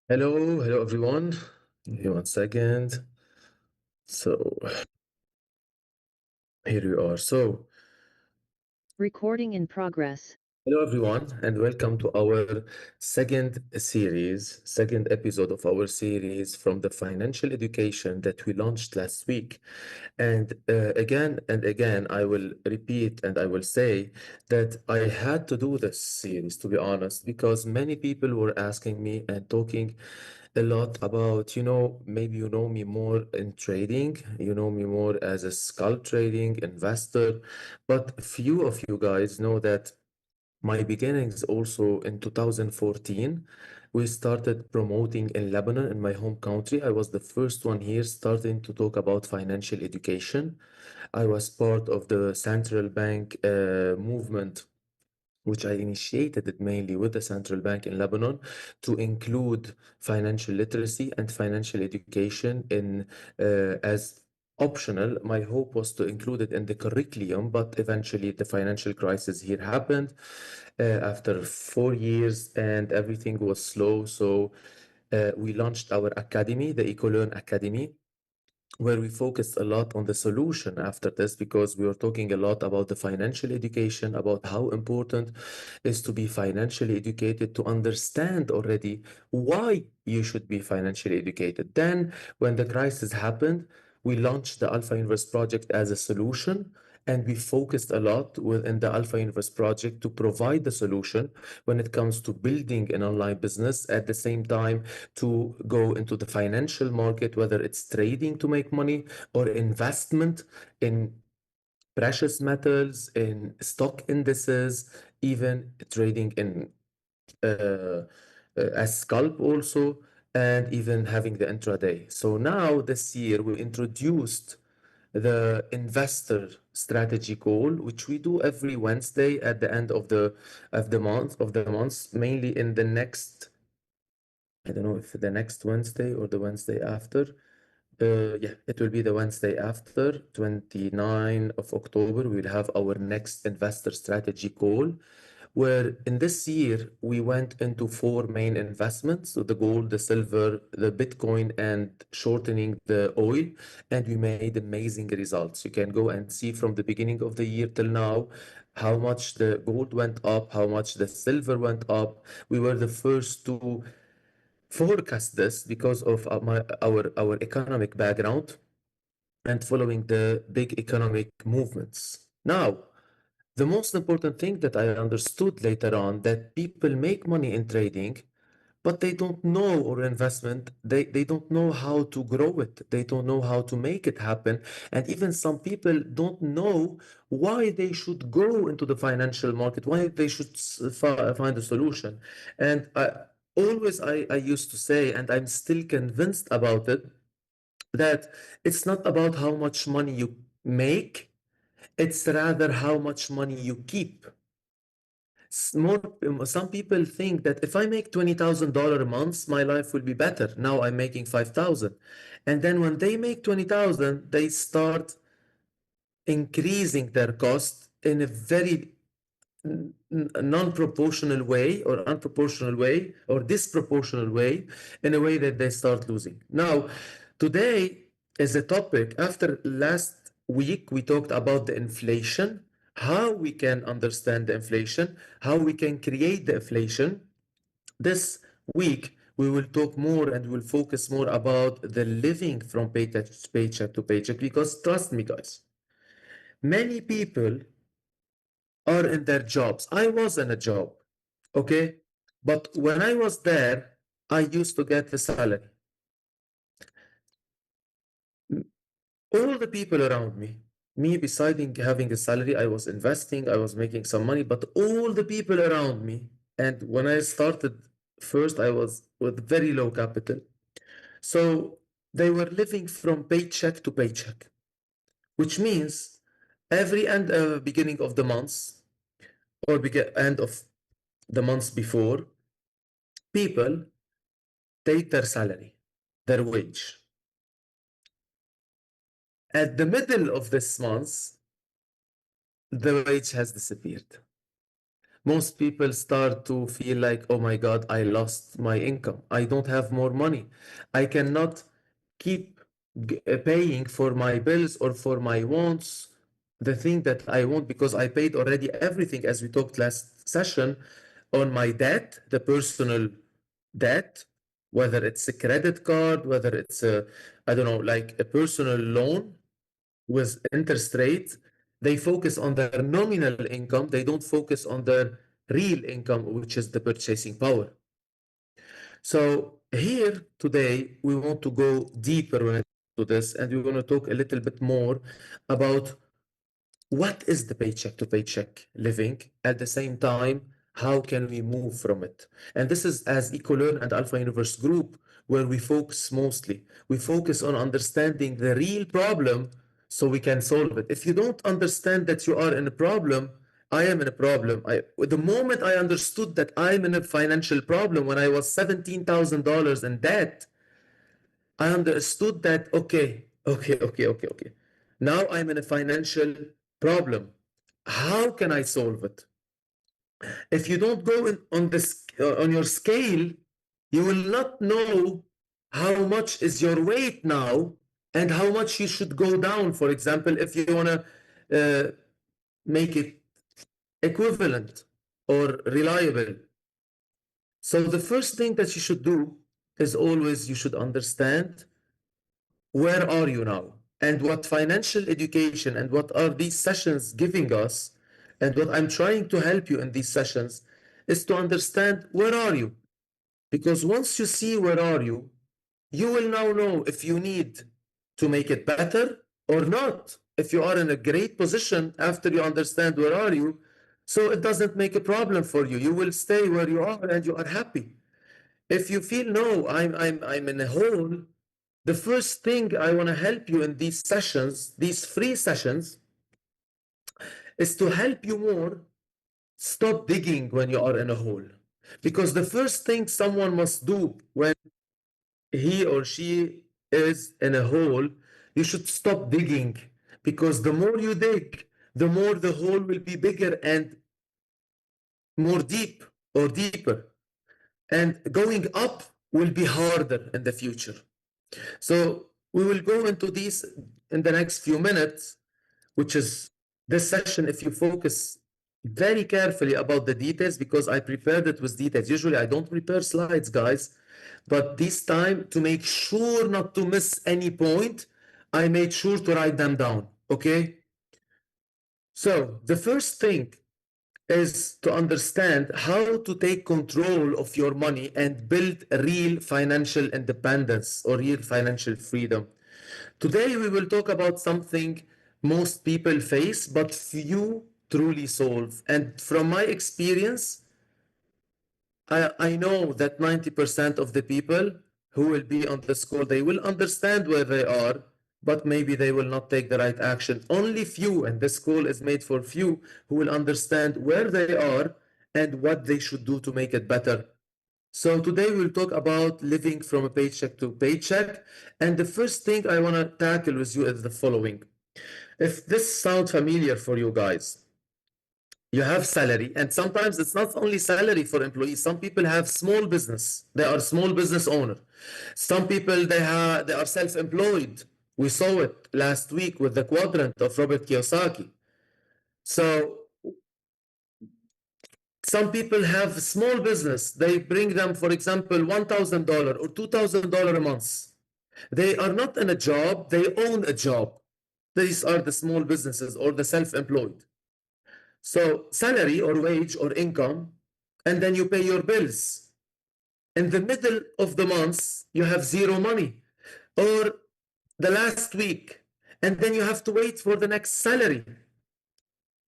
Hello everyone. Give me 1 second. So here we are. Recording in progress. Hello everyone, and welcome to our second episode of our series from the financial education that we launched last week. And again and again, I will repeat and I will say that I had to do this series, to be honest, because many people were asking me and talking a lot about, maybe you know me more in trading, you know me more as a scalp trading investor, but few of you guys know that my beginnings also in 2014, we started promoting in Lebanon, in my home country. I was the first one here starting to talk about financial education. I was part of the central bank movement, which I initiated it mainly with the central bank in Lebanon to include financial literacy and financial education in as optional. My hope was to include it in the curriculum, but eventually the financial crisis here happened after 4 years and everything was slow. So we launched our academy, the EcoLearn Academy, where we focused a lot on the solution after this because we were talking a lot about the financial education, about how important is to be financially educated to understand already why you should be financially educated. Then, when the crisis happened, we launched the Alpha Universe project as a solution. And we focused a lot within the Alpha Universe project to provide the solution when it comes to building an online business, at the same time to go into the financial market, whether it's trading to make money or investment in precious metals, in stock indices, even trading in as scalp also, and even having the intraday. So now this year we introduced the investor strategy call, which we do every Wednesday at the end of the months, mainly in the next, I don't know if the next Wednesday or the Wednesday after. Yeah, it will be the Wednesday after, 29 of October. We'll have our next investor strategy call, where in this year we went into four main investments. So the gold, the silver, the Bitcoin, and shortening the oil. And we made amazing results. You can go and see from the beginning of the year till now how much the gold went up, how much the silver went up. We were the first to forecast this because of our economic background and following the big economic movements. Now, the most important thing that I understood later on that people make money in trading, but they don't know, or investment, they don't know how to grow it. They don't know how to make it happen. And even some people don't know why they should go into the financial market, why they should find a solution. And I used to say, and I'm still convinced about it, that it's not about how much money you make, it's rather how much money you keep. Some people think that if I make $20,000 a month, my life will be better. Now I'm making 5,000. And then when they make 20,000, they start increasing their cost in a very non-proportional way, or unproportional way, or disproportional way, in a way that they start losing. Now, today is a topic. After last week, we talked about the inflation, how we can understand the inflation, how we can create the inflation. This week, we will talk more and we'll focus more about the living from paycheck to paycheck, because trust me, guys, many people are in their jobs. I was in a job, okay? But when I was there, I used to get the salary. All the people around me, besides having a salary, I was investing, I was making some money, but all the people around me, and when I started first, I was with very low capital. So they were living from paycheck to paycheck, which means every beginning of the month, or end of the months before, people take their salary, their wage. At the middle of this month, the wage has disappeared. most people start to feel like, oh my God, I lost my income. I don't have more money. I cannot keep paying for my bills or for my wants, the thing that I want, because I paid already everything, as we talked last session, on my debt, the personal debt, whether it's a credit card, whether it's a, I don't know, like a personal loan with interest rate. They focus on their nominal income. They don't focus on their real income, which is the purchasing power. So here today, we want to go deeper when it to this, and we want to talk a little bit more about what is the paycheck to paycheck living. At the same time, how can we move from it? And this is as EcoLearn and Alpha Universe Group, where we focus mostly. We focus on understanding the real problem so we can solve it. If you don't understand that you are in a problem, I am in a problem. The moment I understood that I'm in a financial problem when I was $17,000 in debt, I understood that, okay. Now I'm in a financial problem. How can I solve it? If you don't go in on this on your scale, you will not know how much is your weight now and how much you should go down. For example, if you want to make it equivalent or reliable. So the first thing that you should do is always you should understand where are you now and what financial education and what are these sessions giving us, and what I'm trying to help you in these sessions is to understand where are you, because once you see where are you will now know if you need to make it better or not. If you are in a great position after you understand where are you, so it doesn't make a problem for you, you will stay where you are and you are happy. If you feel no, I'm in a hole, the first thing I want to help you in these sessions, these free sessions, is to help you more stop digging when you are in a hole. Because the first thing someone must do when he or she is in a hole, you should stop digging. Because the more you dig, the more the hole will be bigger and more deep or deeper. And going up will be harder in the future. So we will go into these in the next few minutes, which is this session. If you focus very carefully about the details, because I prepared it with details. Usually I don't prepare slides, guys, but this time, to make sure not to miss any point, I made sure to write them down. Okay? So the first thing is to understand how to take control of your money and build a real financial independence or real financial freedom. Today, we will talk about something most people face, but few truly solve. And from my experience, I know that 90% of the people who will be on this call, they will understand where they are, but maybe they will not take the right action. Only few, and this call is made for few, who will understand where they are and what they should do to make it better. So today we'll talk about living from a paycheck to paycheck. And the first thing I want to tackle with you is the following. If this sounds familiar for you guys, you have salary, and sometimes it's not only salary for employees. Some people have small business. They are small business owner. Some people they are self-employed. We saw it last week with the quadrant of Robert Kiyosaki. So some people have small business. They bring them, for example, $1,000 or $2,000 a month. They are not in a job, they own a job. These are the small businesses or the self-employed. So salary or wage or income, and then you pay your bills. In the middle of the month, you have zero money, or the last week, and then you have to wait for the next salary.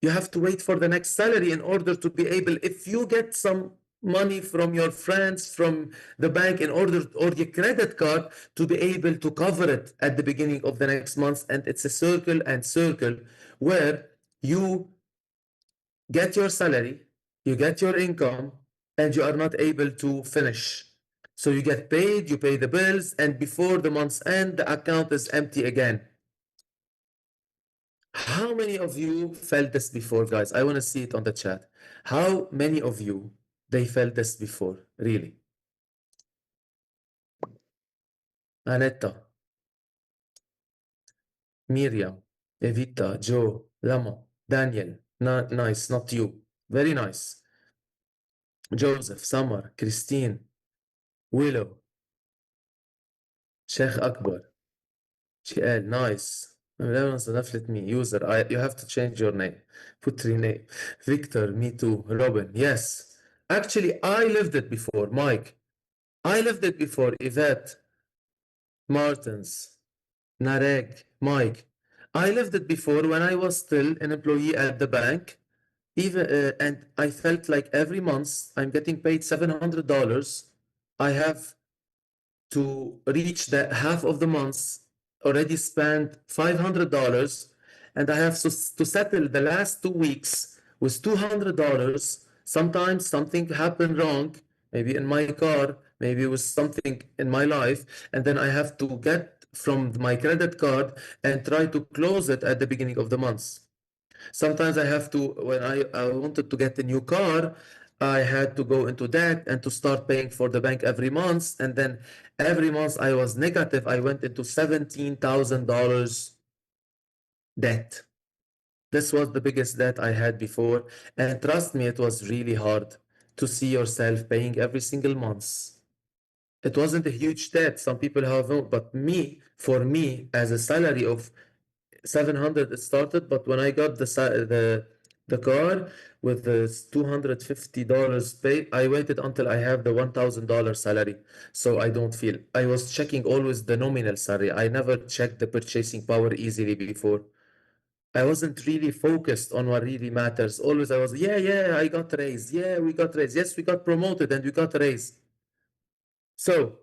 You have to wait for the next salary in order to be able, if you get some money from your friends, from the bank, in order, or your credit card, to be able to cover it at the beginning of the next month. And it's a circle and circle where you get your salary, you get your income, and you are not able to finish. So you get paid, you pay the bills, and before the month's end, the account is empty again. How many of you felt this before, guys? I want to see it on the chat. How many of you they felt this before? Really? Anetta, Miriam, Evita, Joe, Lamo, Daniel. Nice, not you. Very nice. Joseph, Summer, Christine, Willow, Sheikh Akbar, Shiel, nice. Let me user. You have to change your name. Put rename. Victor, me too. Robin, yes. Actually, I lived it before. Mike, I lived it before. Yvette, Martins, Narek, Mike. I lived it before when I was still an employee at the bank. Even and I felt like every month I'm getting paid $700. I have to reach that half of the month already spent $500, and I have to settle the last 2 weeks with $200. Sometimes something happened wrong, maybe in my car, maybe with something in my life, and then I have to get from my credit card and try to close it at the beginning of the month. Sometimes I have to, when I wanted to get a new car, I had to go into debt and to start paying for the bank every month. And then every month I was negative. I went into $17,000 debt. This was the biggest debt I had before. And trust me, it was really hard to see yourself paying every single month. It wasn't a huge debt. Some people have, but for me, as a salary of 700 it started, but when I got the car with the $250 pay, I waited until I have the $1,000 salary. So I don't feel I was checking always the nominal salary. I never checked the purchasing power easily before. I wasn't really focused on what really matters. Always I was, yeah, I got raised. Yeah, we got raised. Yes, we got promoted and we got raised. So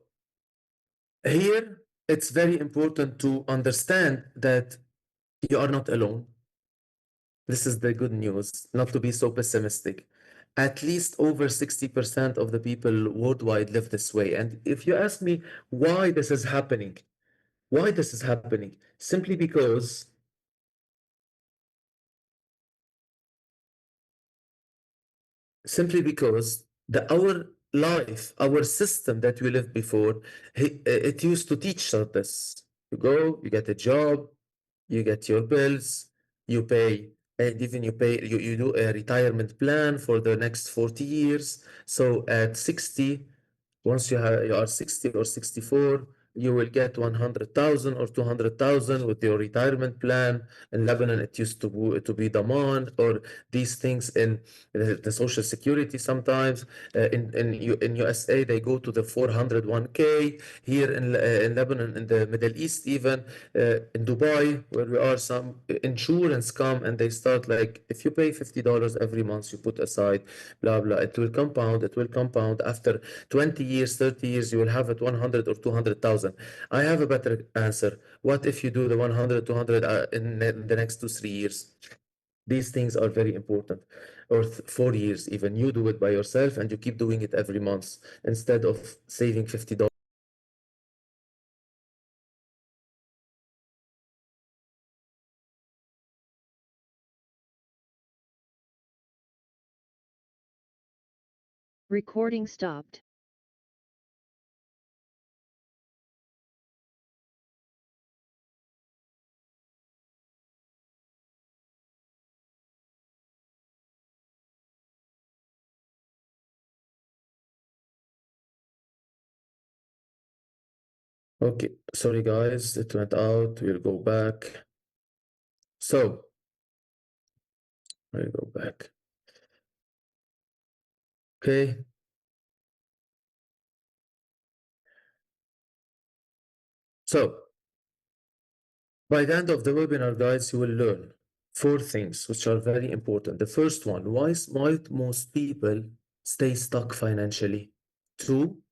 here it's very important to understand that you are not alone. This is the good news, not to be so pessimistic. At least over 60% of the people worldwide live this way. And if you ask me why this is happening, simply because our life, our system that we lived before, it used to teach us this. You go, you get a job, you get your bills, you pay, and even you do a retirement plan for the next 40 years. So at 60, once you are 60 or 64, you will get 100,000 or 200,000 with your retirement plan. In Lebanon, it used to be Daman or these things in the Social Security sometimes. In USA, they go to the 401k. Here in Lebanon, in the Middle East, even in Dubai, where we are, some insurance come and they start like, if you pay $50 every month, you put aside, blah, blah, it will compound, it will compound. After 20 years, 30 years, you will have it 100 or 200,000. I have a better answer. What if you do the 100, 200 in the next 2, 3 years? These things are very important. Or 4 years, even. You do it by yourself and you keep doing it every month instead of saving $50. Recording stopped. Okay, sorry guys, it went out. We'll go back. So, we'll go back. Okay, so by the end of the webinar, guys, you will learn 4 things which are very important. The first one, why most people stay stuck financially? Two,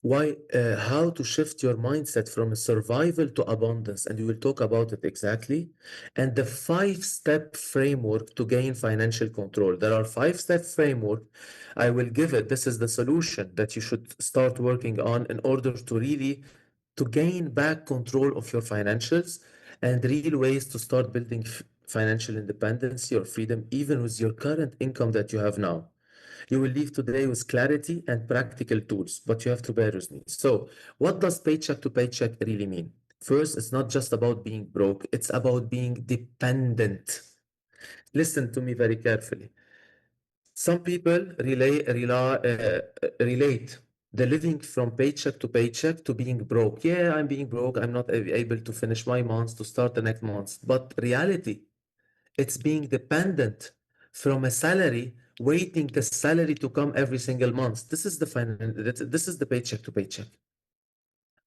how to shift your mindset from survival to abundance, and we will talk about it exactly. And the 5-step framework to gain financial control. There are 5-step framework. I will give it. This is the solution that you should start working on in order to really to gain back control of your financials and real ways to start building financial independence or freedom, even with your current income that you have now. You will leave today with clarity and practical tools, but you have to bear with me. So, what does paycheck to paycheck really mean? First, it's not just about being broke, it's about being dependent. Listen to me very carefully. Some people relate the living from paycheck to paycheck to being broke. Yeah, I'm being broke. I'm not able to finish my month to start the next month. But reality, it's being dependent from a salary, waiting the salary to come every single month. This is the paycheck to paycheck.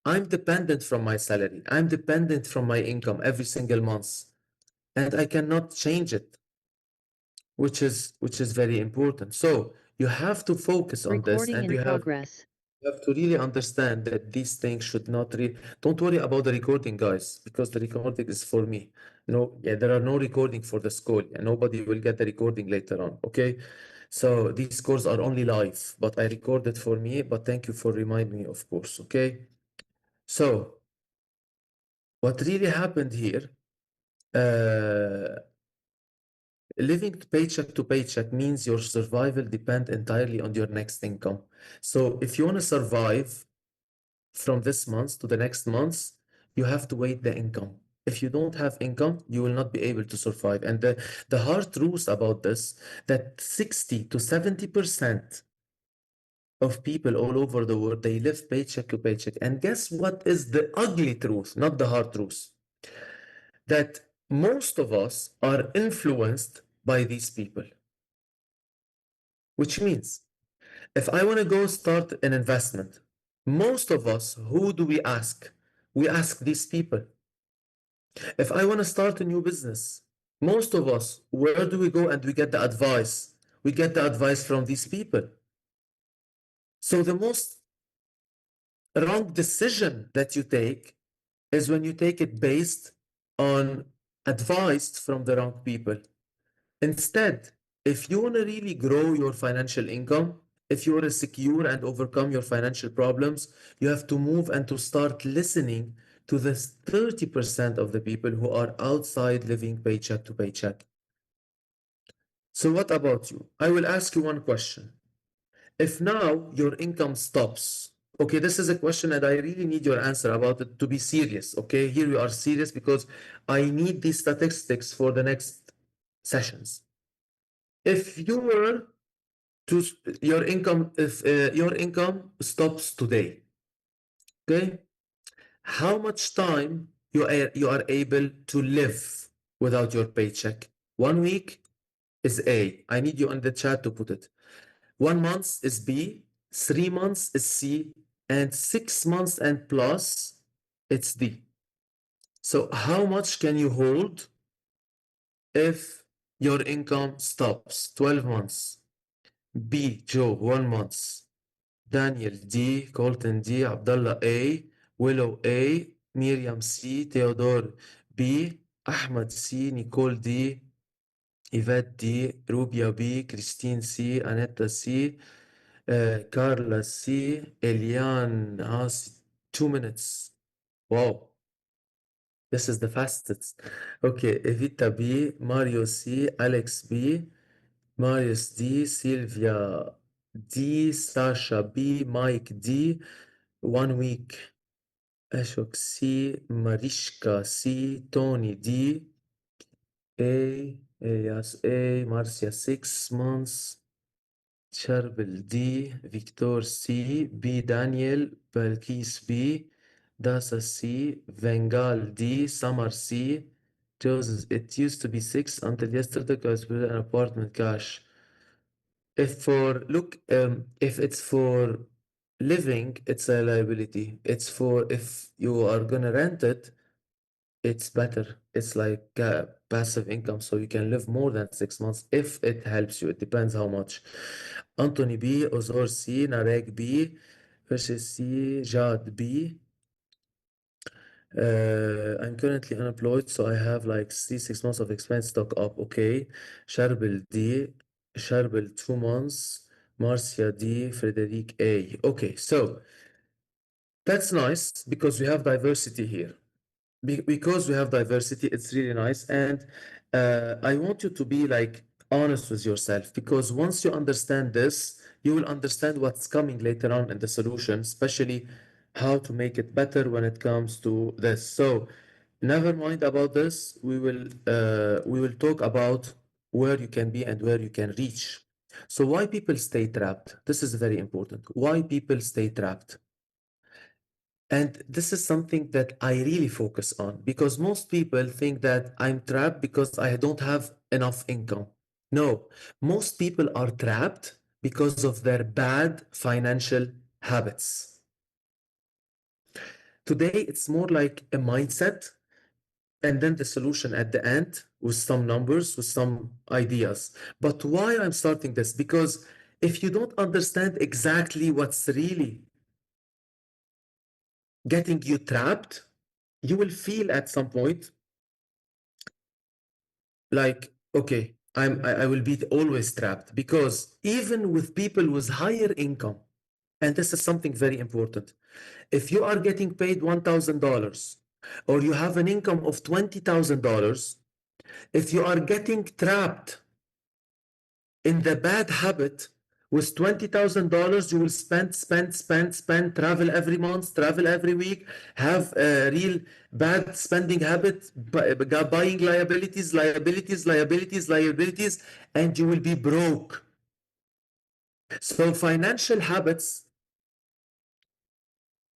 I'm dependent from my salary. I'm dependent from my income every single month, and I cannot change it, which is very important. So you have to focus on this, Recording and in progress. you have to really understand that these things should not don't worry about the recording, guys, because the recording is for me. No, yeah, there are no recording for the school, and nobody will get the recording later on. Okay, so these scores are only live, but I recorded for me. But thank you for reminding me, of course. Okay, so what really happened here? Uh, Living paycheck to paycheck means your survival depend entirely on your next income. So if you want to survive from this month to the next month, you have to wait the income. If you don't have income, you will not be able to survive. And the hard truth about this, that 60 to 70% of people all over the world, they live paycheck to paycheck. And guess what is the ugly truth, not the hard truth? That most of us are influenced by these people, which means if I want to go start an investment, most of us, who do we ask? We ask these people. If I want to start a new business, most of us, where do we go and we get the advice? We get the advice from these people. So the most wrong decision that you take is when you take it based on advice from the wrong people. Instead, if you want to really grow your financial income, if you want to secure and overcome your financial problems, you have to move and to start listening to the 30% of the people who are outside living paycheck to paycheck. So, what about you? I will ask you one question. If now your income stops, okay, this is a question and I really need your answer about it to be serious. Okay, here we are serious because I need these statistics for the next sessions. If you were to your income, if your income stops today, okay, how much time you are able to live without your paycheck? 1 week is A. I need you in the chat to put it. 1 month is B. 3 months is C, and 6 months and plus it's D. So how much can you hold if your income stops? 12 months. B, Joe, 1 month. Daniel D, Colton D, Abdullah A, Willow A, Miriam C, Theodore B, Ahmed C, Nicole D, Yvette D, Rubia B, Christine C, Anetta C, Carla C, Eliane has 2 minutes. Wow, this is the fastest. Okay, Evita B, Mario C, Alex B, Marius D, Sylvia D, Sasha B, Mike D, 1 week. Ashok C, Marishka C, Tony D, yes, A, Marcia 6 months, Charbel D, Victor C, B, Daniel, Balkis B, Dasa C, Vengal D, Summer C, Joseph, it used to be 6 until yesterday because we an apartment cash. If it's for living, it's a liability. It's for if you are gonna rent it, it's better. It's like passive income, so you can live more than 6 months if it helps you. It depends how much. Anthony B, Ozor C, Narek B, Versus C, Jad B. I'm currently unemployed, so I have like 6 months of expense stock up. Okay. Sharbel D, Sharbel 2 months, Marcia D, Frederic A. Okay, so that's nice because we have diversity here. Because we have diversity, it's really nice. And I want you to be like honest with yourself, because once you understand this, you will understand what's coming later on in the solution, especially how to make it better when it comes to this. So never mind about this. We will talk about where you can be and where you can reach. So why people stay trapped? This is very important. Why people stay trapped? And this is something that I really focus on, because most people think that I'm trapped because I don't have enough income. No, most people are trapped because of their bad financial habits. Today, it's more like a mindset and then the solution at the end with some numbers, with some ideas. But why I'm starting this? Because if you don't understand exactly what's really getting you trapped, you will feel at some point like, okay, I will be always trapped, because even with people with higher income, and this is something very important, if you are getting paid $1,000 or you have an income of $20,000, if you are getting trapped in the bad habit, with $20,000, you will spend, travel every month, travel every week, have a real bad spending habit, buying liabilities, and you will be broke. So financial habits,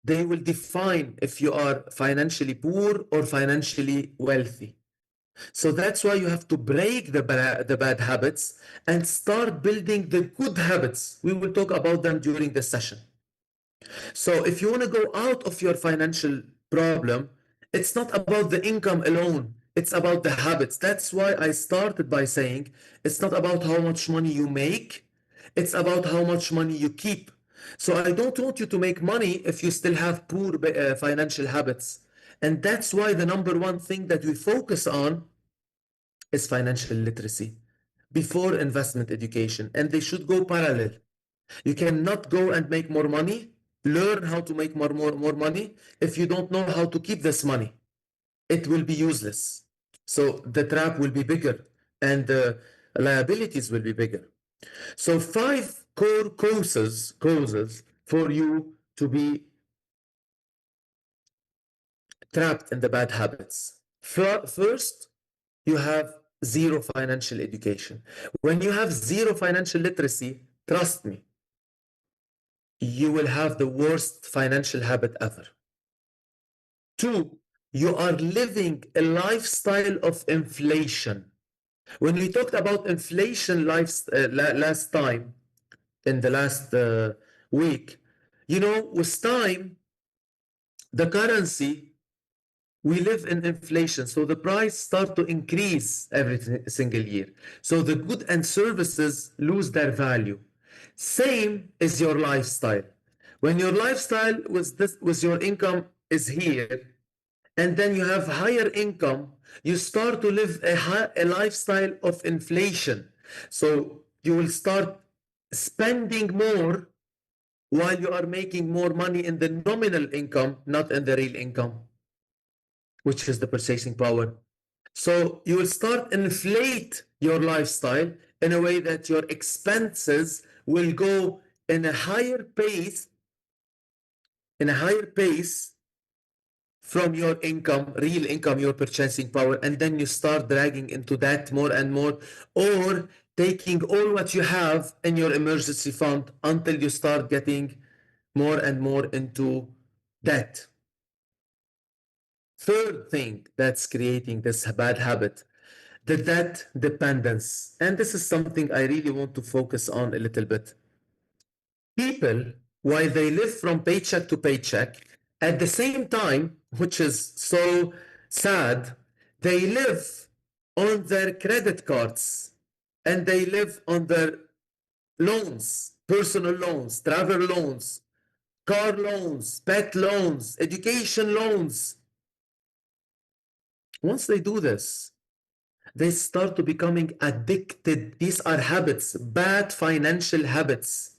they will define if you are financially poor or financially wealthy. So that's why you have to break the bad habits and start building the good habits. We will talk about them during the session. So if you want to go out of your financial problem, it's not about the income alone. It's about the habits. That's why I started by saying it's not about how much money you make. It's about how much money you keep. So I don't want you to make money if you still have poor financial habits. And that's why the number one thing that we focus on is financial literacy before investment education, and they should go parallel. You cannot go and make more money, learn how to make more money, if you don't know how to keep this money. It will be useless. So the trap will be bigger and the liabilities will be bigger. So five core causes for you to be trapped in the bad habits. First, you have zero financial education. When you have zero financial literacy, trust me, you will have the worst financial habit ever. Two, you are living a lifestyle of inflation. When we talked about inflation last time, in the last week, with time, the currency, we live in inflation. So the price start to increase every single year. So the good and services lose their value. Same is your lifestyle. When your lifestyle with your income is here, and then you have higher income, you start to live a lifestyle of inflation. So you will start spending more while you are making more money in the nominal income, not in the real income, which is the purchasing power. So you will start inflate your lifestyle in a way that your expenses will go in a higher pace, in a higher pace from your income, real income, your purchasing power, and then you start dragging into that more and more, or taking all what you have in your emergency fund until you start getting more and more into debt. Third thing that's creating this bad habit, the debt dependence. And this is something I really want to focus on a little bit. People, while they live from paycheck to paycheck, at the same time, which is so sad, they live on their credit cards and they live on their loans, personal loans, travel loans, car loans, pet loans, education loans. Once they do this, they start to becoming addicted. These are habits, bad financial habits.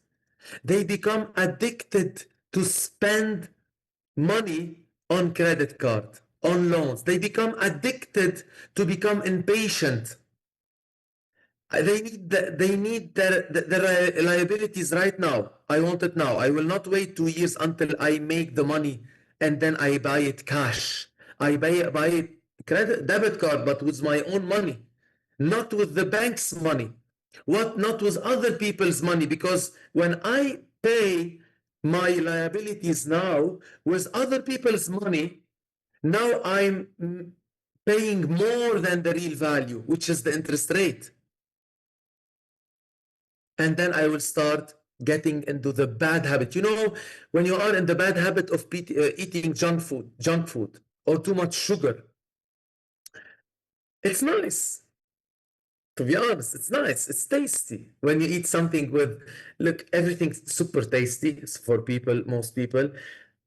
They become addicted to spend money on credit card. on loans. They become addicted to become impatient. They need their liabilities right now. I want it now. I will not wait 2 years until I make the money and then I buy it cash. I buy it credit debit card, but with my own money, not with the bank's money. What not with other people's money? Because when I pay my liabilities now with other people's money, now I'm paying more than the real value, which is the interest rate. And then I will start getting into the bad habit. You know, when you are in the bad habit of eating junk food, or too much sugar, it's nice. To be honest, it's nice. It's tasty when you eat something with, look, everything's super tasty for people, most people.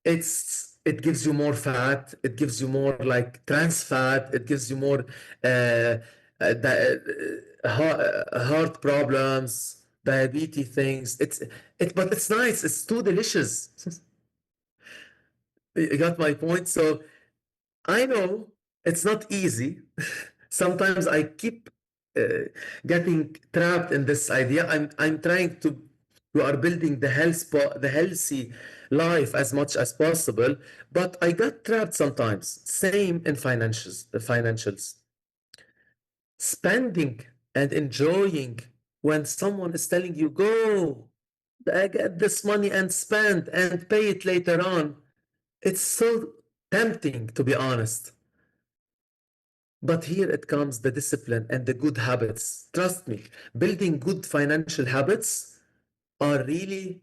It gives you more fat. It gives you more like trans fat. It gives you more heart problems, diabetes things. But it's nice. It's too delicious. You got my point? So I know it's not easy. Sometimes I keep uh, getting trapped in this idea. I'm trying to we are building the healthy life as much as possible, but I got trapped sometimes. Same in financials. Spending and enjoying when someone is telling you, go, I get this money and spend and pay it later on. It's so tempting, to be honest. But here it comes the discipline and the good habits. Trust me, building good financial habits are really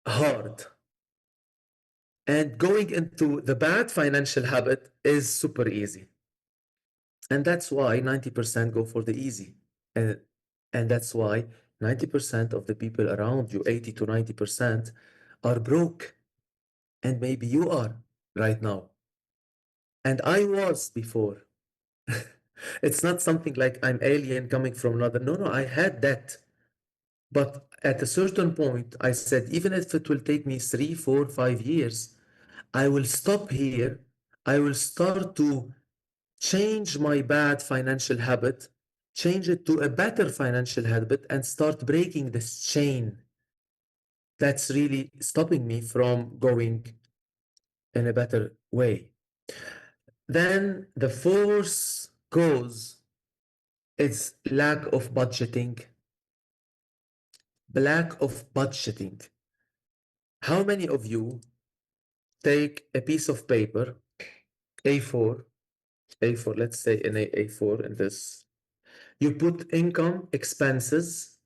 hard. And going into the bad financial habit is super easy. And that's why 90% go for the easy. And, and that's why 90% of the people around you, 80 to 90%, are broke. And maybe you are right now. And I was before. It's not something like I'm alien coming from another. No, no, I had that. But at a certain point, I said, even if it will take me 3, 4, 5 years, I will stop here. I will start to change my bad financial habit, change it to a better financial habit, and start breaking this chain that's really stopping me from going in a better way. Then the fourth cause is lack of budgeting. Lack of budgeting. How many of you take a piece of paper, A4, A4, let's say in A4 in this, you put income, expenses,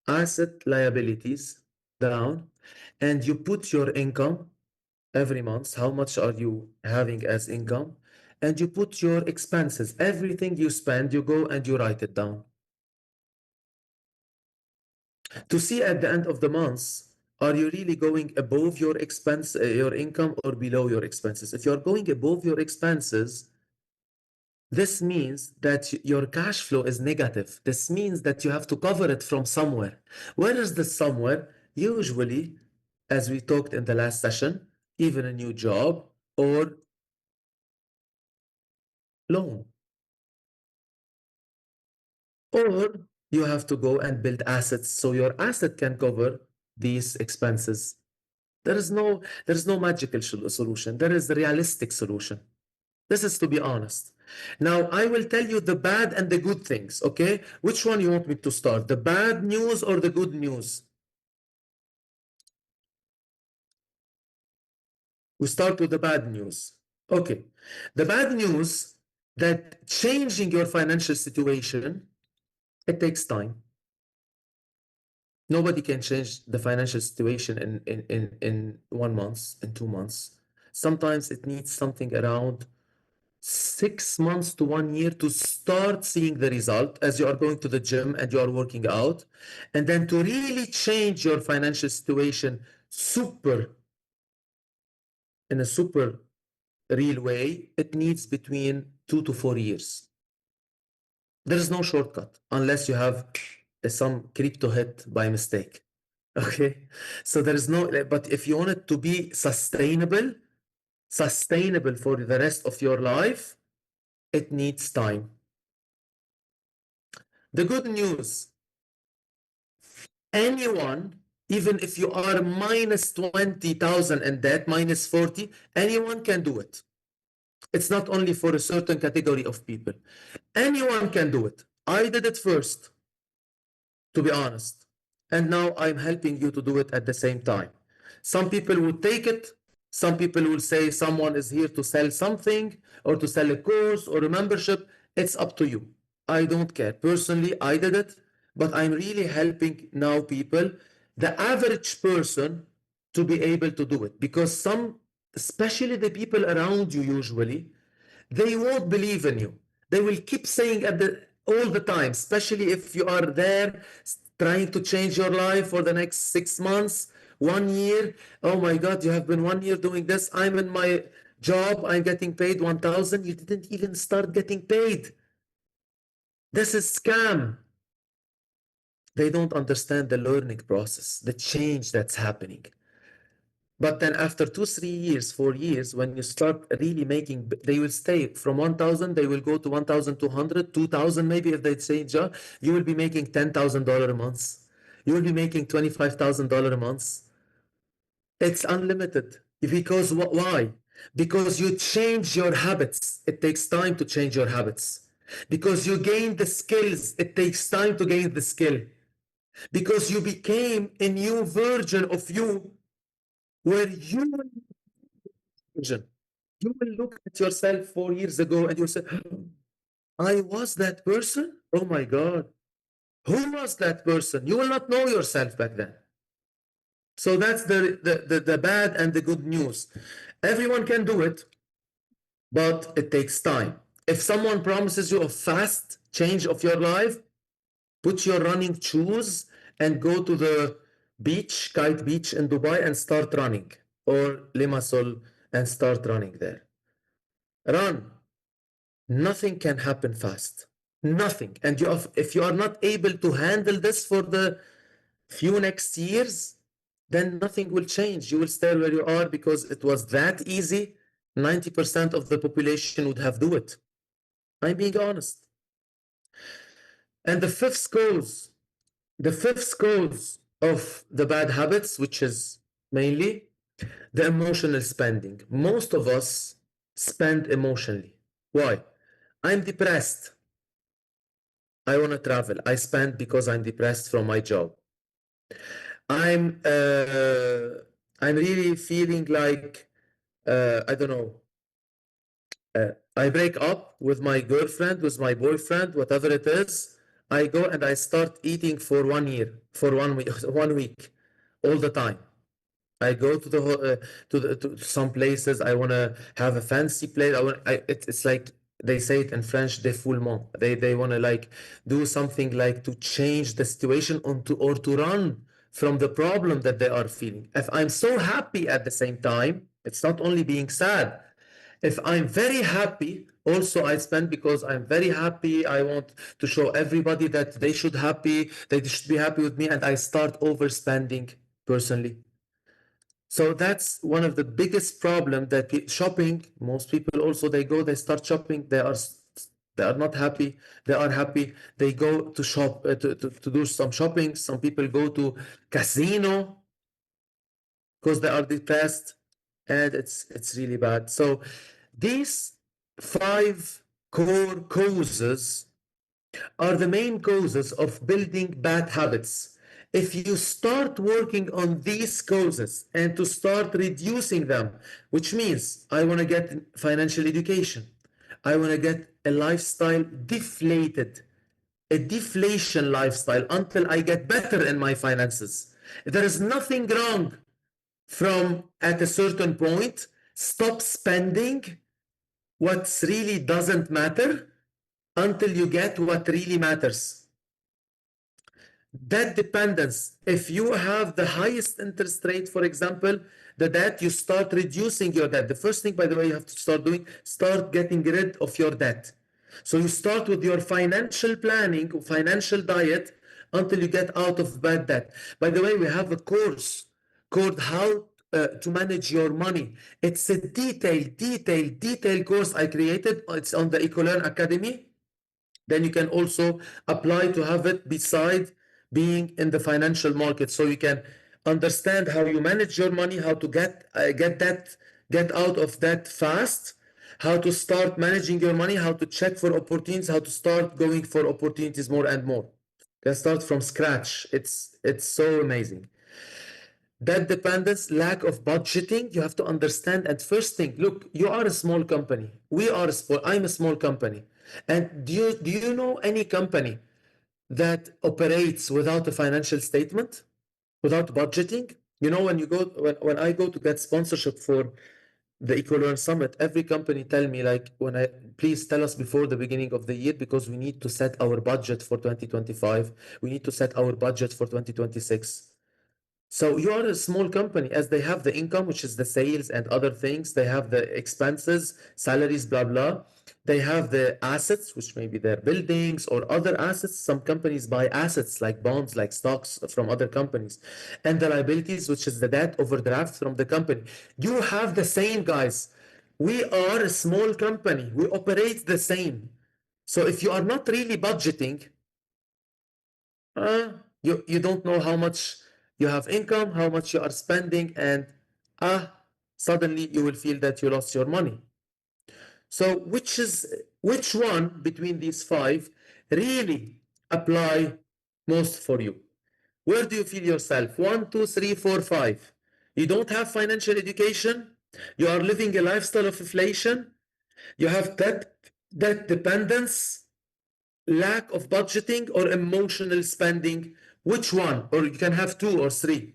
asset, liabilities down, and you put your income every month, how much are you having as income, and you put your expenses, everything you spend, you go and you write it down. To see at the end of the month, are you really going above your your income, or below your expenses? If you're going above your expenses, this means that your cash flow is negative. This means that you have to cover it from somewhere. Where is this somewhere? Usually, as we talked in the last session, even a new job or loan. Or you have to go and build assets so your asset can cover these expenses. There is no magical solution. There is a realistic solution. This is to be honest. Now I will tell you the bad and the good things, okay? Which one you want me to start? The bad news or the good news? We start with the bad news. Okay. The bad news that changing your financial situation, it takes time. Nobody can change the financial situation in 1 month, in 2 months. Sometimes it needs something around 6 months to 1 year to start seeing the result as you are going to the gym and you are working out. And then to really change your financial situation in a super real way, it needs between 2 to 4 years. There is no shortcut unless you have some crypto hit by mistake. Okay. So there is no, but if you want it to be sustainable, sustainable for the rest of your life, it needs time. The good news, anyone, even if you are minus 20,000 in debt, minus 40, anyone can do it. It's not only for a certain category of people. Anyone can do it. I did it first, to be honest. And now I'm helping you to do it at the same time. Some people will take it. Some people will say someone is here to sell something or to sell a course or a membership. It's up to you. I don't care. Personally, I did it, but I'm really helping now people, the average person, to be able to do it. Because some, especially the people around you usually, they won't believe in you. They will keep saying all the time, especially if you are there trying to change your life for the next 6 months, 1 year. Oh my God, you have been 1 year doing this. I'm in my job. I'm getting paid 1,000. You didn't even start getting paid. This is scam. They don't understand the learning process, the change that's happening. But then after 2, 3 years, 4 years, when you start really making, they will stay from 1,000, they will go to 1,200, 2,000 maybe if they change job. You will be making $10,000 a month. You will be making $25,000 a month. It's unlimited. Because why? Because you change your habits. It takes time to change your habits. Because you gain the skills. It takes time to gain the skill. Because you became a new version of you where you vision. You will look at yourself 4 years ago and you'll say, I was that person? Oh my God. Who was that person? You will not know yourself back then. So that's the bad and the good news. Everyone can do it, but it takes time. If someone promises you a fast change of your life, put your running shoes and go to the beach, Kite Beach in Dubai, and start running, or Limassol, and start running there. Run. Nothing can happen fast. Nothing. And if you are not able to handle this for the few next years, then nothing will change. You will stay where you are because it was that easy. 90% of the population would have do it. I'm being honest. And the fifth cause of the bad habits, which is mainly the emotional spending. Most of us spend emotionally. Why? I'm depressed. I want to travel. I spend because I'm depressed from my job. I'm uh, I'm really feeling like I don't know. I break up with my girlfriend, with my boyfriend, whatever it is. I go and I start eating for 1 year, for 1 week, 1 week, all the time. I go to to some places. I want to have a fancy place. It's like they say it in French, défoulement. They want to like do something like to change the situation or to run from the problem that they are feeling. If I'm so happy at the same time, it's not only being sad. If I'm very happy, also I spend because I'm very happy. I want to show everybody that they should be happy with me, and I start overspending personally. So that's one of the biggest problem that shopping. Most people also they start shopping. They are not happy. They are happy. They go to shop to do some shopping. Some people go to casino because they are depressed, and it's really bad. So these five core causes are the main causes of building bad habits. If you start working on these causes and to start reducing them, which means I want to get financial education, I want to get a lifestyle deflated, a deflation lifestyle until I get better in my finances. There is nothing wrong from at a certain point, stop spending what really doesn't matter until you get what really matters. Debt dependence. If you have the highest interest rate, for example, the debt, you start reducing your debt. The first thing, by the way, you have to start doing, start getting rid of your debt. So you start with your financial planning, financial diet, until you get out of bad debt. By the way, we have a course called How to manage your money. It's a detailed course I created. It's on the EcoLearn Academy. Then you can also apply to have it beside being in the financial market, so you can understand how you manage your money, how to get out of that fast, how to start managing your money, how to check for opportunities, how to start going for opportunities more and more. You can start from scratch. It's so amazing. That dependence, lack of budgeting, you have to understand. And first thing, look, you are a small company. I'm a small company. And do you know any company that operates without a financial statement, without budgeting? You know, when I go to get sponsorship for the EcoLearn Summit, every company tell me, like, please tell us before the beginning of the year, because we need to set our budget for 2025. We need to set our budget for 2026. So you are a small company, as they have the income, which is the sales and other things. They have the expenses, salaries, blah, blah. They have the assets, which may be their buildings or other assets. Some companies buy assets like bonds, like stocks from other companies. And the liabilities, which is the debt overdraft from the company. You have the same, guys. We are a small company. We operate the same. So if you are not really budgeting, you don't know how much you have income, how much you are spending, and suddenly you will feel that you lost your money. So which one between these five really apply most for you? Where do you feel yourself? One, two, three, four, five. You don't have financial education. You are living a lifestyle of inflation. You have debt dependence, lack of budgeting, or emotional spending. Which one? Or you can have two or three.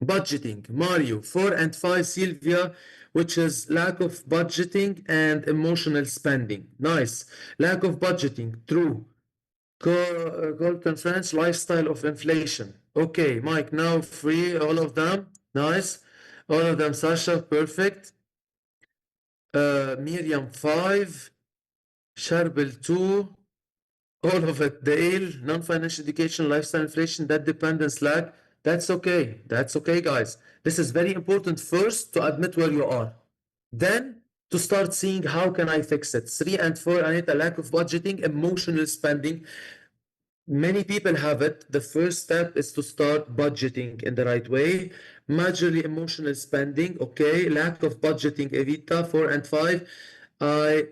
Budgeting, Mario. 4 and 5, Sylvia, which is lack of budgeting and emotional spending. Nice. Lack of budgeting, true. Golden French, lifestyle of inflation. Okay, Mike, now free, all of them. Nice. All of them, Sasha, perfect. Miriam, 5. Sharbil, 2. All of it, Dale, non-financial education, lifestyle inflation, debt dependence, lack. That's okay. That's okay, guys. This is very important. First, to admit where you are. Then, to start seeing how can I fix it. 3 and 4, I need a lack of budgeting, emotional spending. Many people have it. The first step is to start budgeting in the right way. Majorly emotional spending, okay. Lack of budgeting, Evita. 4 and 5, I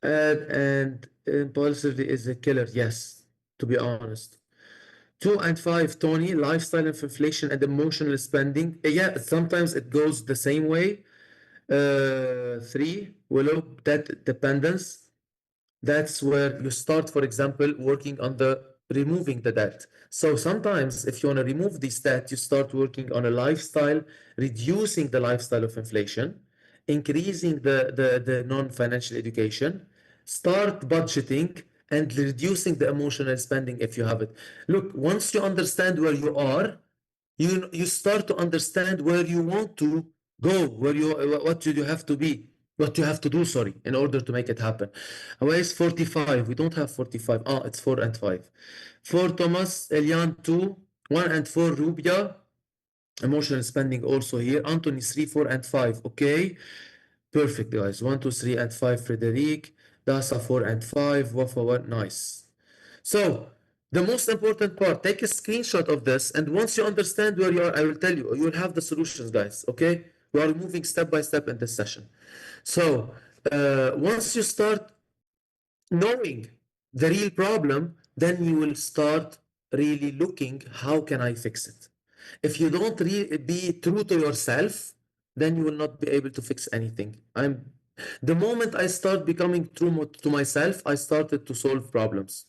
add, and impulsively is a killer. Yes, to be honest. 2 and 5, Tony, lifestyle of inflation and emotional spending. Yeah, sometimes it goes the same way. 3, Willow, debt dependence. That's where you start, for example, working on the removing the debt. So sometimes if you want to remove this debt, you start working on a lifestyle, reducing the lifestyle of inflation, increasing the non-financial education, start budgeting, and reducing the emotional spending if you have it. Look, once you understand where you are, you start to understand where you want to go, what you have to be, what you have to do, sorry, in order to make it happen. Where is 45? We don't have 45. It's 4 and 5. 4, Thomas. Elian, 2. 1 and 4, Rubia. Emotional spending also here. Anthony, 3, 4 and 5. Okay. Perfect, guys. 1, 2, 3 and 5, Frederic. Dasa, 4 and 5. Wafa, 1. Nice. So, the most important part, take a screenshot of this, and once you understand where you are, I will tell you, you will have the solutions, guys, okay? We are moving step by step in this session. So, once you start knowing the real problem, then you will start really looking, how can I fix it? If you don't be true to yourself, then you will not be able to fix anything. The moment I start becoming true to myself, I started to solve problems.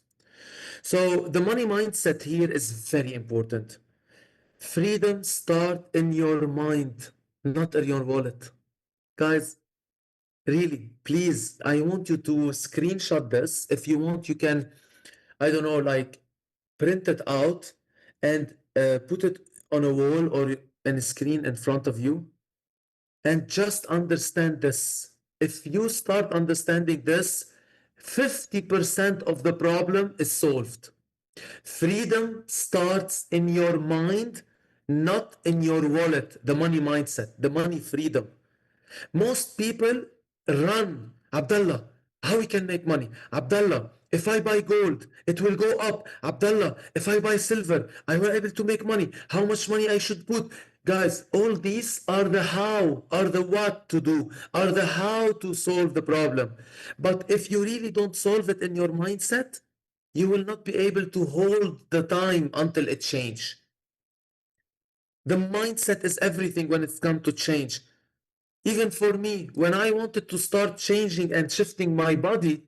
So the money mindset here is very important. Freedom start in your mind, not in your wallet. Guys, really, please, I want you to screenshot this. If you want, you can, I don't know, like print it out and put it on a wall or in a screen in front of you, and just understand this. If you start understanding this, 50% of the problem is solved. Freedom starts in your mind, not in your wallet, the money mindset, the money freedom. Most people run, Abdullah, how we can make money? Abdullah, if I buy gold, it will go up. Abdullah, if I buy silver, I will able to make money. How much money I should put? Guys, all these are the how, are the what to do, are the how to solve the problem. But if you really don't solve it in your mindset, you will not be able to hold the time until it change. The mindset is everything when it's come to change. Even for me, when I wanted to start changing and shifting my body,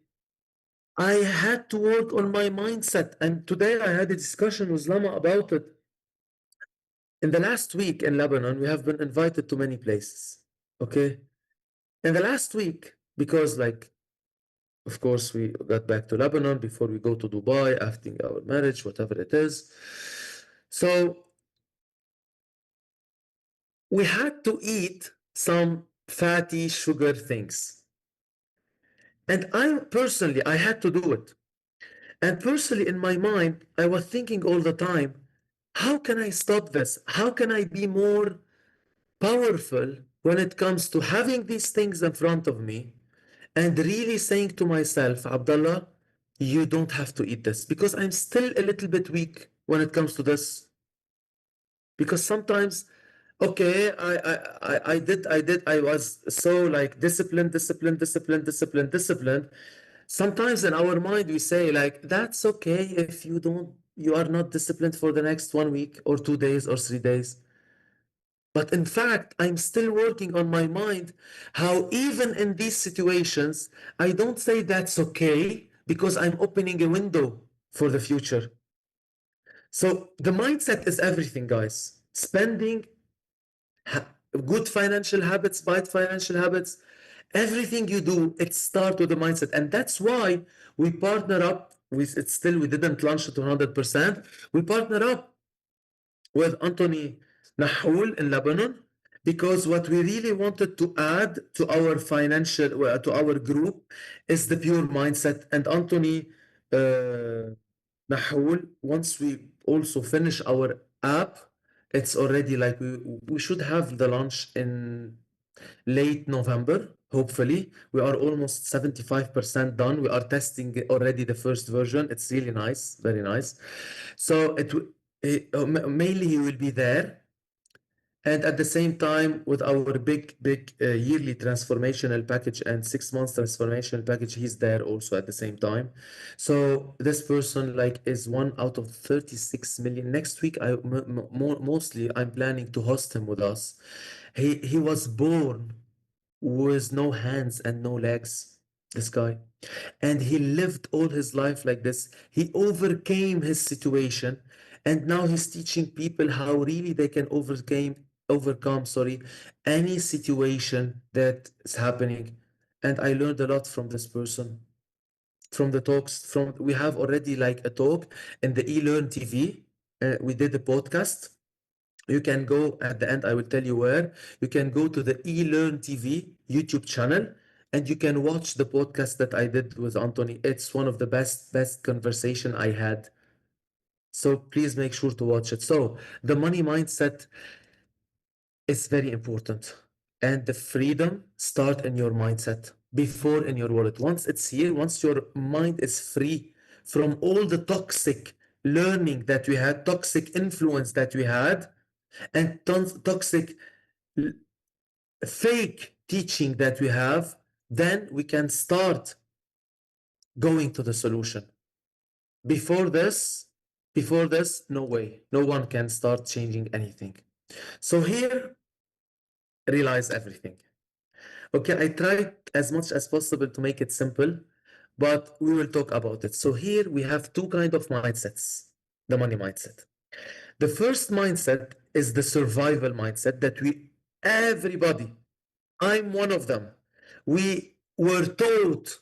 I had to work on my mindset. And today I had a discussion with Lama about it. In the last week in Lebanon, we have been invited to many places. Okay. In the last week, because like, of course, we got back to Lebanon before we go to Dubai after our marriage, whatever it is. So we had to eat some fatty sugar things. And I had to do it. And personally, in my mind, I was thinking all the time, how can I stop this? How can I be more powerful when it comes to having these things in front of me and really saying to myself, Abdullah, you don't have to eat this because I'm still a little bit weak when it comes to this. Because sometimes, okay, I was so like disciplined. Sometimes in our mind we say like, that's okay if you are not disciplined for the next 1 week or 2 days or 3 days. But in fact, I'm still working on my mind how even in these situations, I don't say that's okay because I'm opening a window for the future. So the mindset is everything, guys. Spending, good financial habits, bad financial habits, everything you do, it starts with the mindset. And that's why we partner up with it. Still, we didn't launch it 100%. We partner up with Anthony Nahoul in Lebanon because what we really wanted to add to our to our group is the pure mindset. And Anthony Nahoul, once we also finish our app, it's already like we should have the launch in late November, hopefully. We are almost 75% done. We are testing already the first version. It's really nice, very nice. So mainly he will be there. And at the same time, with our big yearly transformational package and 6 months transformational package, he's there also at the same time. So this person like is one out of 36 million. Next week, mostly I'm planning to host him with us. He was born with no hands and no legs, this guy. And he lived all his life like this. He overcame his situation, and now he's teaching people how really they can overcome, sorry, any situation that is happening. And I learned a lot from this person, from the talks. From we have already like a talk in the eLearn TV. We did a podcast. You can go at the end, I will tell you where. You can go to the eLearn TV YouTube channel and you can watch the podcast that I did with Anthony. It's one of the best conversation I had. So please make sure to watch it. So the money mindset is very important. And the freedom start in your mindset before in your wallet. Once it's here, once your mind is free from all the toxic learning that we had, toxic influence that we had, and toxic fake teaching that we have, then we can start going to the solution. Before this, no way. No one can start changing anything. So here, realize everything. Okay, I tried as much as possible to make it simple, but we will talk about it. So here we have two kind of mindsets, the money mindset. The first mindset is the survival mindset that everybody, I'm one of them. We were taught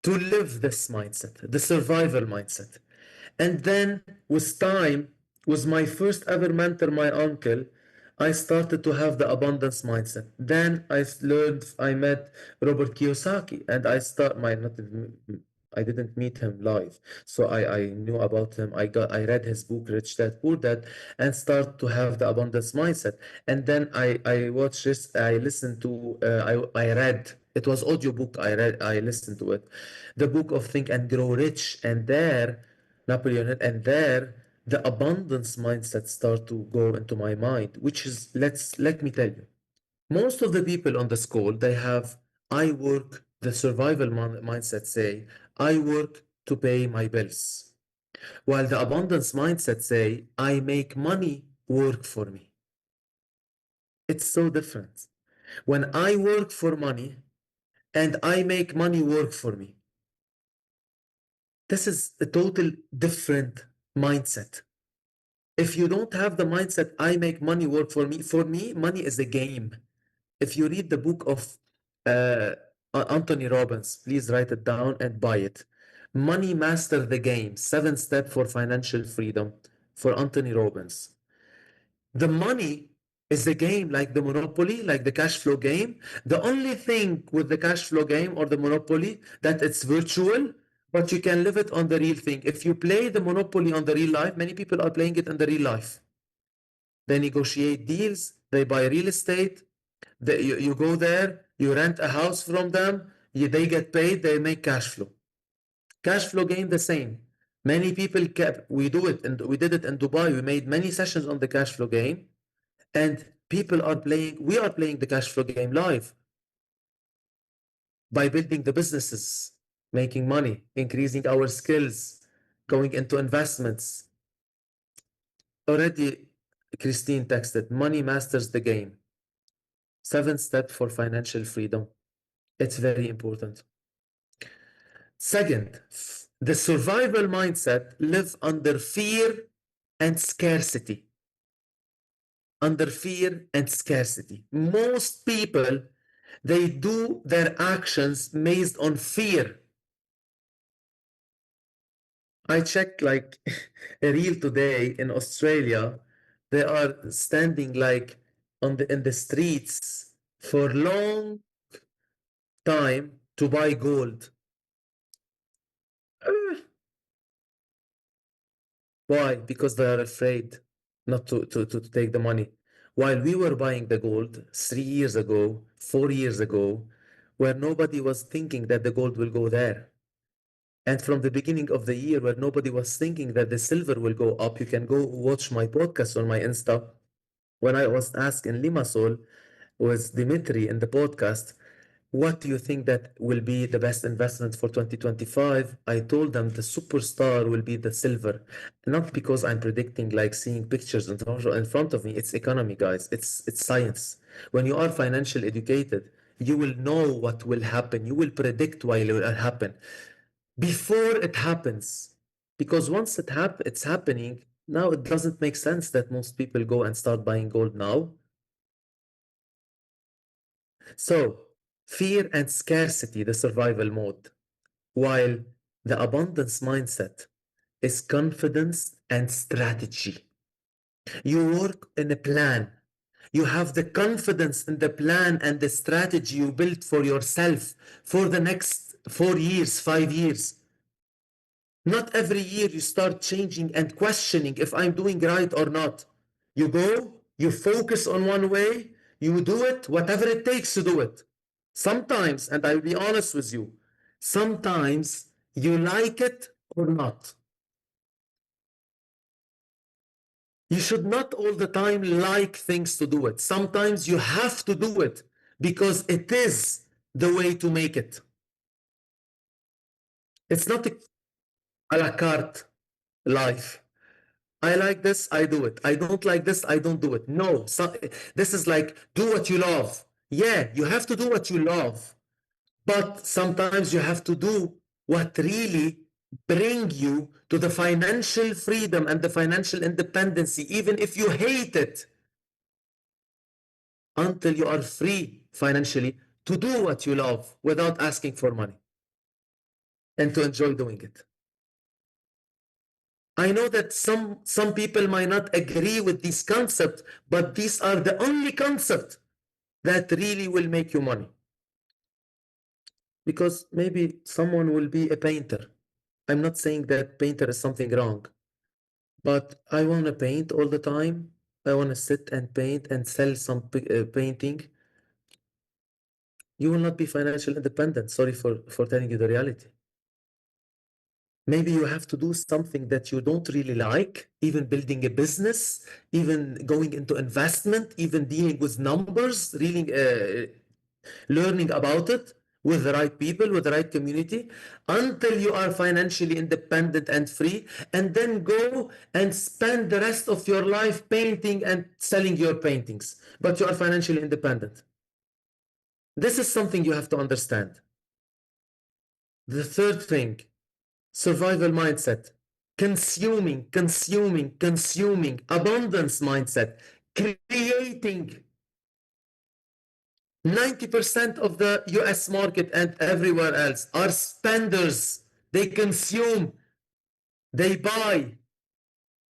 to live this mindset, the survival mindset. And then with time, with my first ever mentor, my uncle, I started to have the abundance mindset. Then I met Robert Kiyosaki and I start my, not I didn't meet him live. So I knew about him. I read his book, Rich Dad Poor Dad, and start to have the abundance mindset. And then I watched this, I listened to I read, it was audiobook, I listened to it. The book of Think and Grow Rich, and there Napoleon Hill, and there the abundance mindset start to go into my mind, which is, let me tell you. Most of the people on this call, they have, I work, the survival mindset say, I work to pay my bills. While the abundance mindset say, I make money work for me. It's so different. When I work for money and I make money work for me, this is a total different mindset. If you don't have the mindset, I make money work for me, money is a game. If you read the book of uh, Anthony Robbins, please write it down and buy it. Money Master the Game, 7 Steps for Financial Freedom, for Anthony Robbins. The money is a game like the Monopoly, like the cash flow game. The only thing with the cash flow game or the Monopoly that it's virtual, but you can live it on the real thing. If you play the Monopoly on the real life, many people are playing it in the real life. They negotiate deals, they buy real estate, you go there, you rent a house from them, they get paid, they make cash flow. Cash flow game the same. Many people we do it, and we did it in Dubai. We made many sessions on the cash flow game, and people are playing. We are playing the cash flow game live by building the businesses, making money, increasing our skills, going into investments. Already, Christine texted, money masters the game. 7 steps for financial freedom. It's very important. Second, the survival mindset live under fear and scarcity. Under fear and scarcity. Most people, they do their actions based on fear. I checked like a reel today in Australia. They are standing like in the streets for long time to buy gold. Why? Because they are afraid not to take the money. While we were buying the gold 3 years ago, 4 years ago, where nobody was thinking that the gold will go there. And from the beginning of the year, where nobody was thinking that the silver will go up, you can go watch my podcast on my Insta. When I was asked in Limassol with Dimitri in the podcast, what do you think that will be the best investment for 2025? I told them the superstar will be the silver. Not because I'm predicting like seeing pictures in front of me. It's economy, guys. It's science. When you are financially educated, you will know what will happen. You will predict what will happen before it happens. Because once it's happening, now it doesn't make sense that most people go and start buying gold now. So, fear and scarcity, the survival mode, while the abundance mindset is confidence and strategy. You work in a plan. You have the confidence in the plan and the strategy you built for yourself for the next 4 years, 5 years. Not every year you start changing and questioning if I'm doing right or not. You go, you focus on one way, you do it, whatever it takes to do it. Sometimes, and I'll be honest with you, sometimes you like it or not. You should not all the time like things to do it. Sometimes you have to do it because it is the way to make it. It's not a la carte life. I like this, I do it. I don't like this, I don't do it. No, this is like do what you love. Yeah, you have to do what you love, but sometimes you have to do what really bring you to the financial freedom and the financial independency, even if you hate it, until you are free financially to do what you love without asking for money and to enjoy doing it. I know that some people might not agree with this concept, but these are the only concepts that really will make you money. because maybe someone will be a painter. I'm not saying that painter is something wrong, but I want to paint all the time. I want to sit and paint and sell some painting. You will not be financially independent. Sorry for telling you the reality. Maybe you have to do something that you don't really like, even building a business, even going into investment, even dealing with numbers, really learning about it with the right people, with the right community, until you are financially independent and free, and then go and spend the rest of your life painting and selling your paintings. But you are financially independent. This is something you have to understand. The third thing, survival mindset, consuming, abundance mindset, creating. 90% of the US market and everywhere else are spenders. They consume, they buy.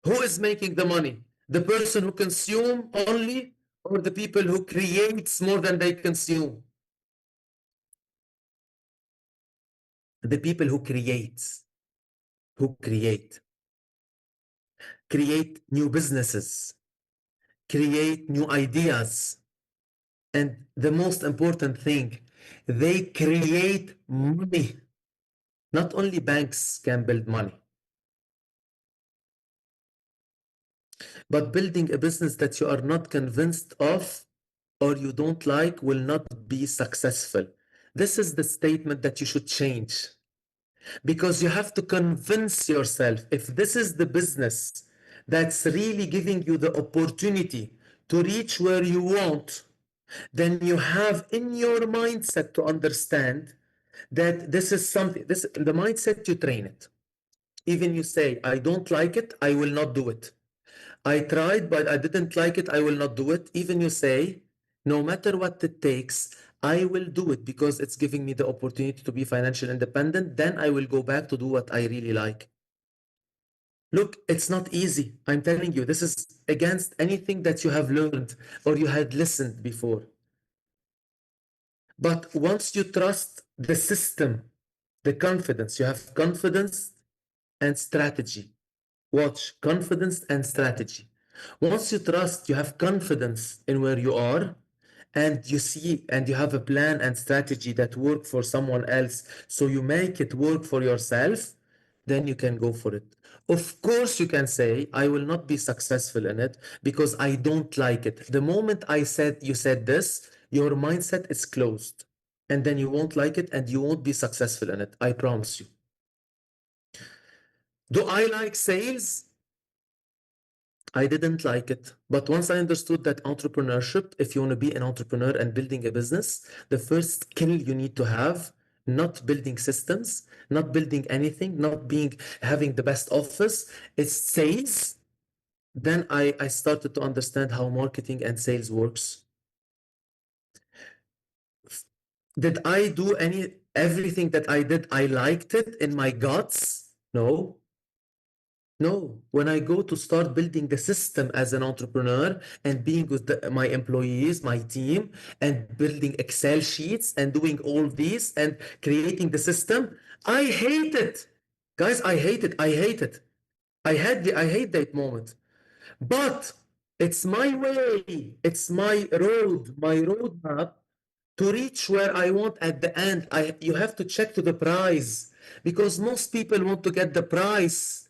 Who is making the money? The person who consume only, or the people who creates more than they consume? The people who create, create new businesses, create new ideas. And the most important thing, they create money. Not only banks can build money, but building a business that you are not convinced of or you don't like will not be successful. This is the statement that you should change, because you have to convince yourself if this is the business that's really giving you the opportunity to reach where you want, then you have in your mindset to understand that this is something, this the mindset, you train it. Even you say, I don't like it, I will not do it. I tried, but I didn't like it, I will not do it. Even you say, no matter what it takes, I will do it because it's giving me the opportunity to be financially independent. Then I will go back to do what I really like. Look, it's not easy. I'm telling you, this is against anything that you have learned or you had listened before. But once you trust the system, the confidence, you have confidence and strategy. Watch, confidence and strategy. Once you trust, you have confidence in where you are, and you see and you have a plan and strategy that work for someone else, so you make it work for yourself, then you can go for it. Of course, you can say, I will not be successful in it because I don't like it. The moment you said this, your mindset is closed. And then you won't like it and you won't be successful in it. I promise you. Do I like sales? I didn't like it. But once I understood that entrepreneurship, if you want to be an entrepreneur and building a business, the first skill you need to have, not building systems, not building anything, not having the best office, it's sales. Then I started to understand how marketing and sales works. Did I do everything that I did, I liked it in my guts? No. No, when I go to start building the system as an entrepreneur and being with my employees, my team, and building Excel sheets and doing all these and creating the system, I hate it. Guys, I hate it. I hate it. I hate that moment. But it's my way. It's my roadmap to reach where I want at the end. You have to check to the prize, because most people want to get the prize,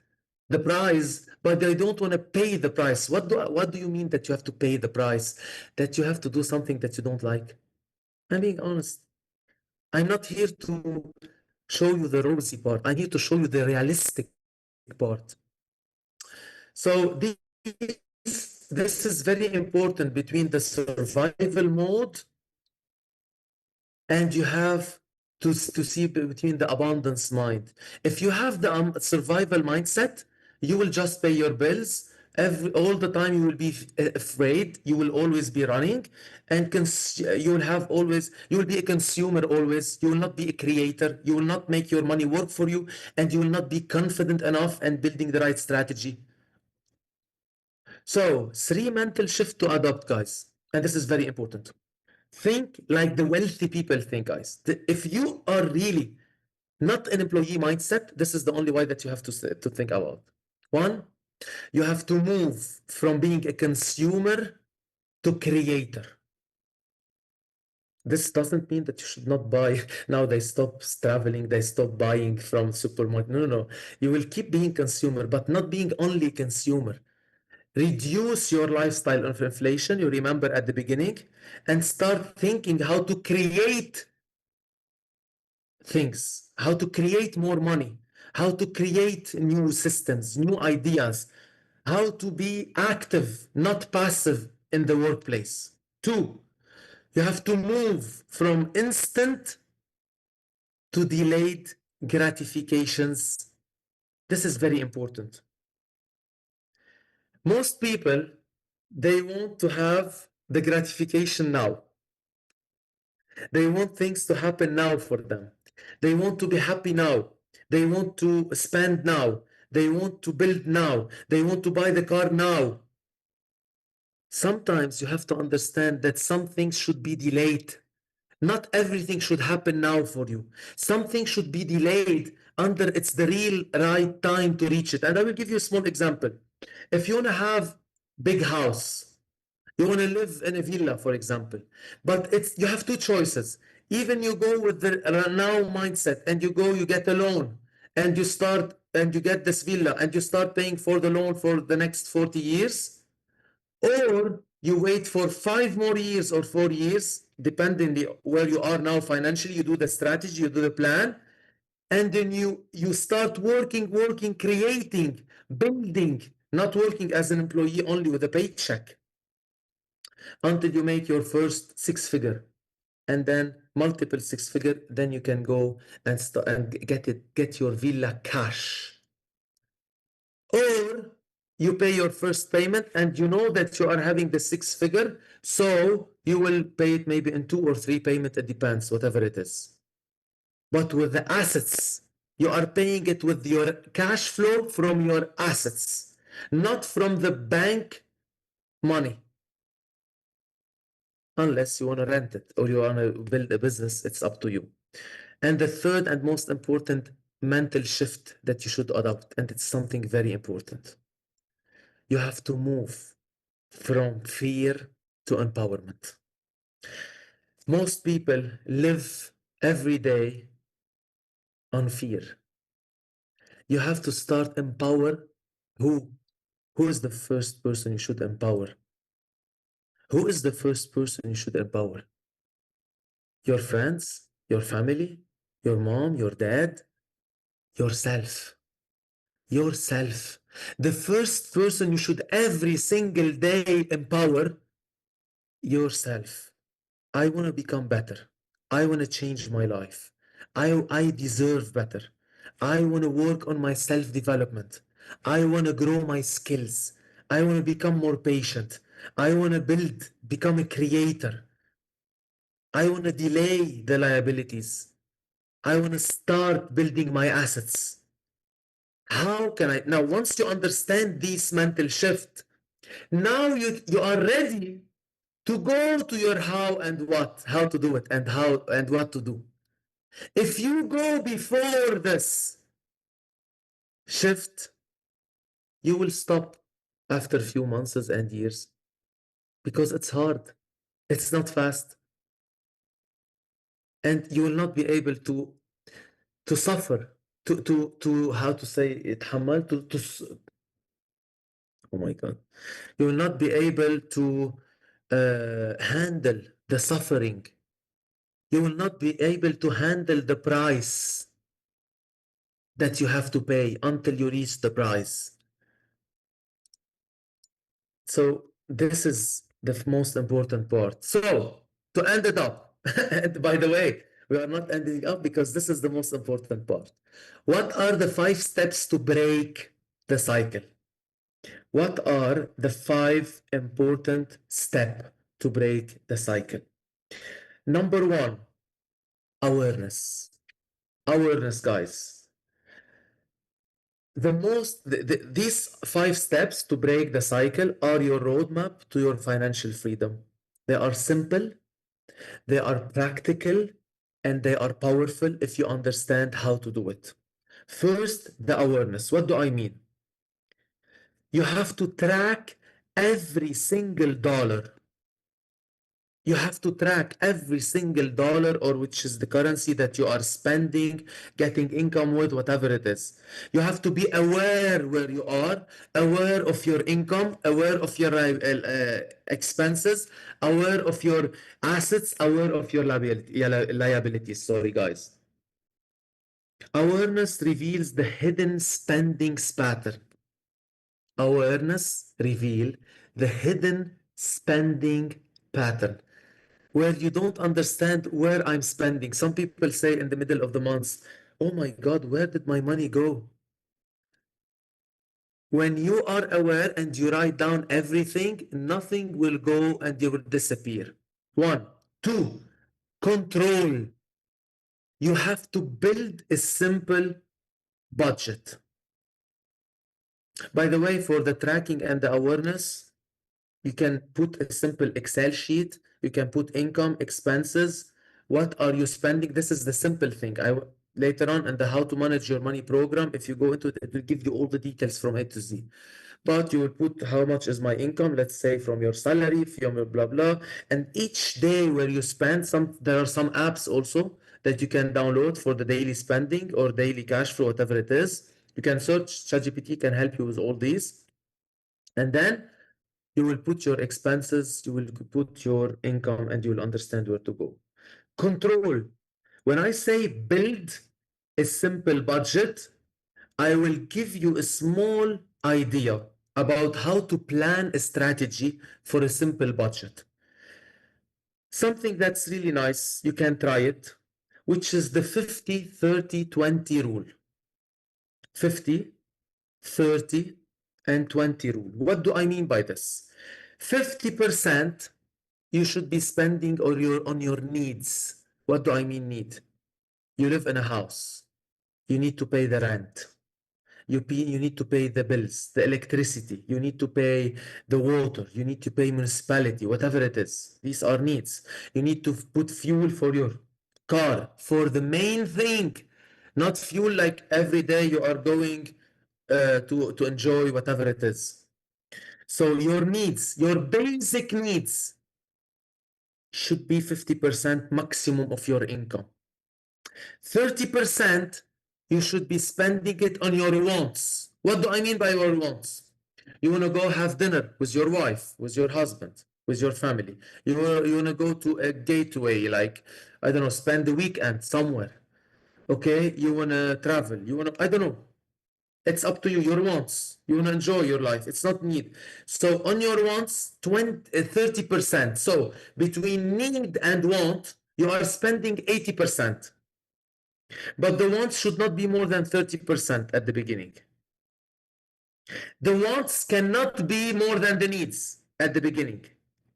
but they don't want to pay the price. What do you mean that you have to pay the price? That you have to do something that you don't like? I'm being honest. I'm not here to show you the rosy part. I'm here to show you the realistic part. So this is very important between the survival mode, and you have to see between the abundance mind. If you have the survival mindset, you will just pay your bills. All the time you will be afraid, you will always be running, and you will be a consumer always. You will not be a creator. You will not make your money work for you, and you will not be confident enough and building the right strategy. So, three mental shift to adopt, guys, and this is very important. Think like the wealthy people think, guys. If you are really not an employee mindset, this is the only way that you have to think about. One, you have to move from being a consumer to creator. This doesn't mean that you should not buy. Now they stop traveling, they stop buying from supermarket. No, no, no. You will keep being consumer, but not being only consumer. Reduce your lifestyle of inflation, you remember at the beginning, and start thinking how to create things, how to create more money, how to create new systems, new ideas, how to be active, not passive in the workplace. Two, you have to move from instant to delayed gratifications. This is very important. Most people, they want to have the gratification now. They want things to happen now for them. They want to be happy now. They want to spend now. They want to build now. They want to buy the car now. Sometimes you have to understand that some things should be delayed. Not everything should happen now for you. Something should be delayed under it's the real right time to reach it. And I will give you a small example. If you want to have big house, you want to live in a villa, for example, but it's you have two choices. Even you go with the now mindset and you go, you get a loan and you start and you get this villa and you start paying for the loan for the next 40 years, or you wait for 5 more years or 4 years, depending where you are now financially. You do the strategy, you do the plan, and then you start working, creating, building, not working as an employee only with a paycheck until you make your first six figure and then multiple six figure. Then you can go and start and get your villa cash, or you pay your first payment and you know that you are having the six figure, so you will pay it maybe in two or three payment. It depends, whatever it is. But with the assets, you are paying it with your cash flow from your assets, not from the bank money. Unless you want to rent it or you want to build a business, it's up to you. And the third and most important mental shift that you should adopt, and it's something very important, you have to move from fear to empowerment. Most people live every day on fear. You have to start empower who? Who is the first person you should empower? Who is the first person you should empower? Your friends, your family, your mom, your dad, yourself. Yourself. The first person you should every single day empower yourself. I want to become better. I want to change my life. I deserve better. I want to work on my self development. I want to grow my skills. I want to become more patient. I want to become a creator. I want to delay the liabilities. I want to start building my assets. How can I? Now, once you understand this mental shift, now you are ready to go to your how and what, how to do it and how and what to do. If you go before this shift, you will stop after a few months and years because it's hard. It's not fast. And you will not be able to suffer, to how to say it, oh my God. You will not be able to handle the suffering. You will not be able to handle the price that you have to pay until you reach the price. So this is the most important part. So to end it up, and by the way, we are not ending up because this is the most important part. What are the 5 steps to break the cycle? What are the 5 important steps to break the cycle? Number one, awareness. Awareness, guys. These 5 steps to break the cycle are your roadmap to your financial freedom. They are simple, They are practical and they are powerful if you understand how to do it. First, the awareness. What do I mean? You have to track every single dollar. You have to track every single dollar, or which is the currency that you are spending, getting income with, whatever it is. You have to be aware where you are, aware of your income, aware of your expenses, aware of your assets, aware of your liabilities. Sorry, guys. Awareness reveals the hidden spending pattern. Awareness reveal the hidden spending pattern where you don't understand where I'm spending. Some people say in the middle of the month, oh my God, where did my money go? When you are aware and you write down everything, nothing will go and you will disappear. One. Two, control. You have to build a simple budget. By the way, for the tracking and the awareness, you can put a simple Excel sheet. You can put income, expenses. What are you spending? This is the simple thing. Later on in the how to manage your money program, if you go into it, it will give you all the details from A to Z. But you will put how much is my income, let's say from your salary, from your blah blah. And each day where you spend there are some apps also that you can download for the daily spending or daily cash flow, whatever it is. You can search, ChatGPT can help you with all these. And then you will put your expenses, you will put your income, and you will understand where to go. Control. When I say build a simple budget, I will give you a small idea about how to plan a strategy for a simple budget. Something that's really nice, you can try it, which is the 50-30-20 rule. 50, 30, and 20 rule. What do I mean by this? 50% you should be spending on your needs. What do I mean need? You live in a house. You need to pay the rent. You need to pay the bills, the electricity. You need to pay the water. You need to pay municipality, whatever it is. These are needs. You need to put fuel for your car, for the main thing, not fuel like every day you are going to enjoy whatever it is. So your needs, your basic needs should be 50% maximum of your income. 30% you should be spending it on your wants. What do I mean by your wants? You want to go have dinner with your wife, with your husband, with your family. You want to go to a gateway, like, I don't know, spend the weekend somewhere. Okay? You want to travel. You want to, I don't know. It's up to you, your wants. You want to enjoy your life. It's not need. So on your wants, 30%. So between need and want, you are spending 80%. But the wants should not be more than 30% at the beginning. The wants cannot be more than the needs at the beginning.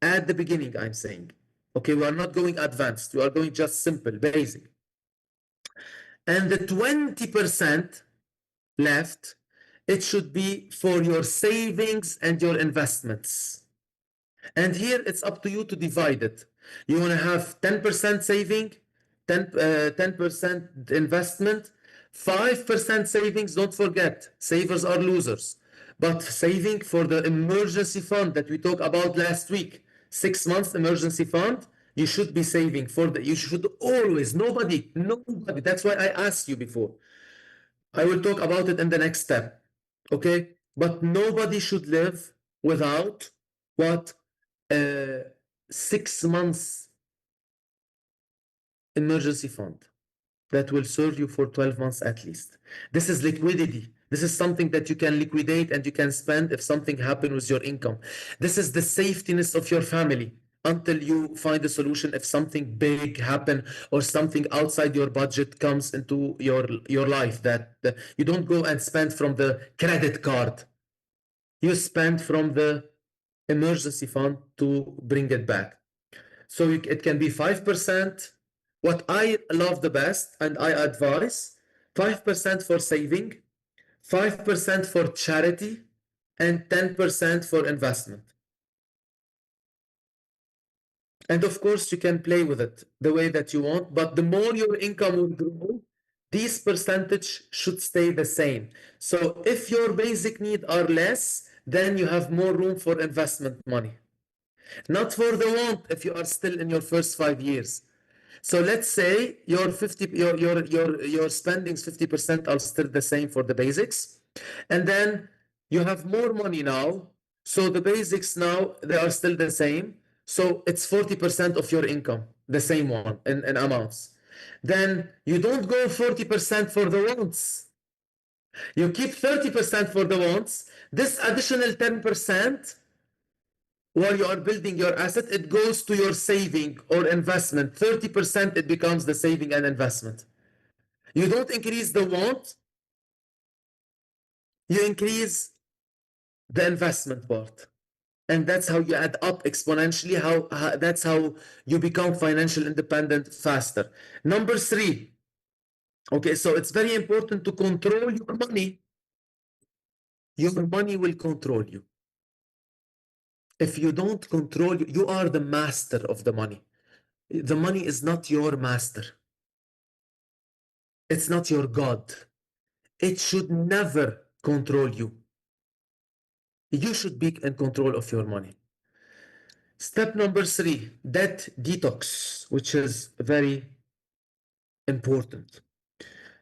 At the beginning, I'm saying. Okay, we are not going advanced. We are going just simple, basic. And the 20% left, it should be for your savings and your investments. And here it's up to you to divide it. You want to have 10% saving, 10% investment, 5% savings. Don't forget, savers are losers. But saving for the emergency fund that we talked about last week, 6 months emergency fund, you should be saving for you should always, nobody, that's why I asked you before. I will talk about it in the next step. Okay? But nobody should live without what? 6 months emergency fund that will serve you for 12 months at least. This is liquidity. This is something that you can liquidate and you can spend if something happens with your income. This is the safetyness of your family until you find a solution if something big happen or something outside your budget comes into your life that you don't go and spend from the credit card. You spend from the emergency fund to bring it back. So it can be 5%. What I love the best and I advise 5% for saving, 5% for charity, and 10% for investment. And of course, you can play with it the way that you want, but the more your income will grow, these percentage should stay the same. So if your basic need are less, then you have more room for investment money. Not for the want if you are still in your first 5 years. So let's say your 50 your spendings 50% are still the same for the basics. And then you have more money now. So the basics now they are still the same. So it's 40% of your income, the same one in amounts. Then you don't go 40% for the wants. You keep 30% for the wants. This additional 10% while you are building your asset, it goes to your saving or investment. 30% it becomes the saving and investment. You don't increase the want, you increase the investment part. And that's how you add up exponentially. That's how you become financial independent faster. Number three, okay, so it's very important to control your money. Your money will control you. If you don't control, you are the master of the money. The money is not your master. It's not your God. It should never control you. You should be in control of your money. Step number three, debt detox, which is very important.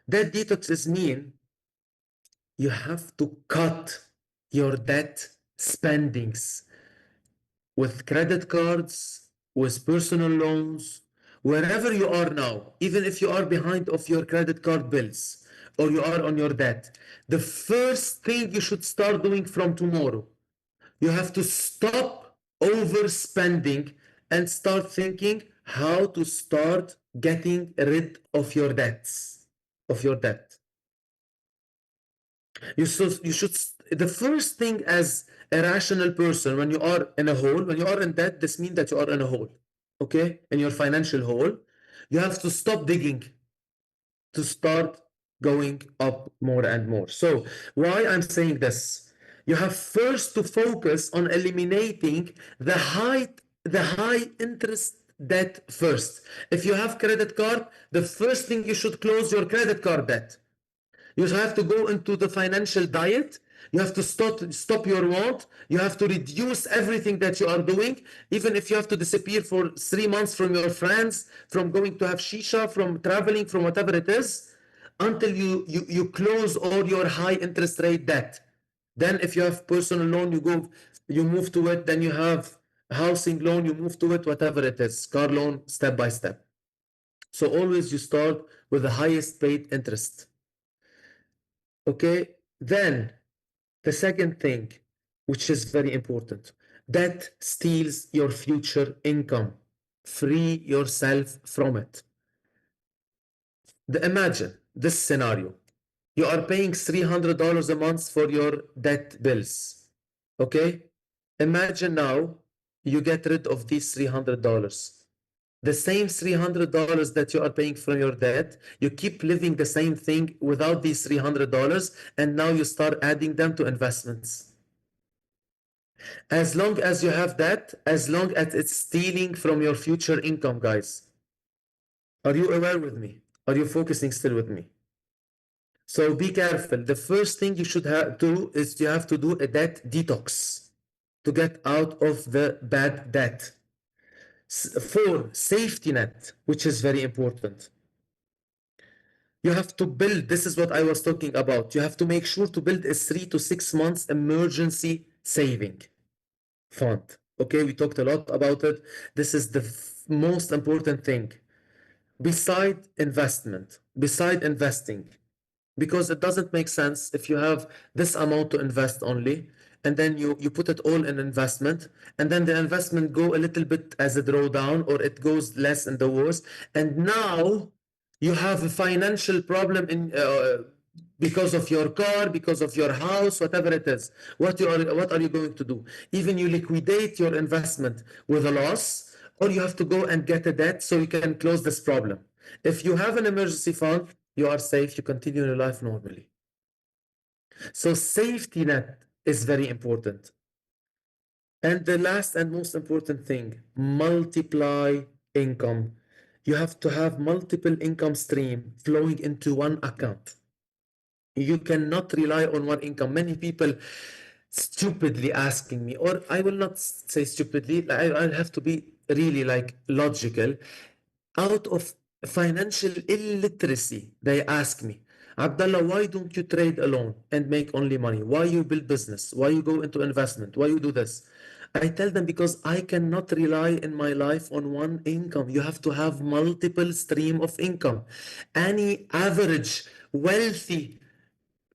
Debt detox is mean you have to cut your debt spendings with credit cards, with personal loans, wherever you are now, even if you are behind of your credit card bills or you are on your debt, the first thing you should start doing from tomorrow, you have to stop overspending and start thinking how to start getting rid of your debts, of your debt. You should the first thing as a rational person when you are in a hole, when you are in debt, this means that you are in a hole, okay, in your financial hole. You have to stop digging to start going up more and more. So why I'm saying this, you have first to focus on eliminating the high interest debt first. If you have credit card, the first thing you should close your credit card debt. You have to go into the financial diet. You have to stop your want. You have to reduce everything that you are doing, even if you have to disappear for 3 months from your friends, from going to have shisha, from traveling, from whatever it is, until you close all your high interest rate debt. Then if you have personal loan, you move to it. Then you have housing loan, you move to it, whatever it is, car loan, step by step. So always you start with the highest paid interest. Okay, then the second thing, which is very important, that steals your future income. Free yourself from it. Imagine this scenario. You are paying $300 a month for your debt bills. Okay? Imagine now you get rid of these $300. The same $300 that you are paying for your debt, you keep living the same thing without these $300, and now you start adding them to investments. As long as you have that, as long as it's stealing from your future income, guys. Are you aware with me? Are you focusing still with me? So be careful. The first thing you should do is you have to do a debt detox to get out of the bad debt. Four, safety net, which is very important. You have to build, this is what I was talking about. You have to make sure to build a 3 to 6 months emergency saving fund. Okay, we talked a lot about it. This is the most important thing. Beside investing, because it doesn't make sense if you have this amount to invest only, and then you put it all in investment, and then the investment go a little bit as a drawdown, or it goes less in the worst, and now you have a financial problem in because of your car, because of your house, whatever it is. What are you going to do? Even you liquidate your investment with a loss, or you have to go and get a debt so you can close this problem. If you have an emergency fund, you are safe, you continue your life normally. So safety net is very important. And the last and most important thing, multiply income. You have to have multiple income stream flowing into one account. You cannot rely on one income. Many people stupidly asking me, or I will not say stupidly, I'll have to be really like logical. Out of financial illiteracy, they ask me, Abdullah, why don't you trade alone and make only money? Why you build business? Why you go into investment? Why you do this? I tell them because I cannot rely in my life on one income. You have to have multiple stream of income. Any average wealthy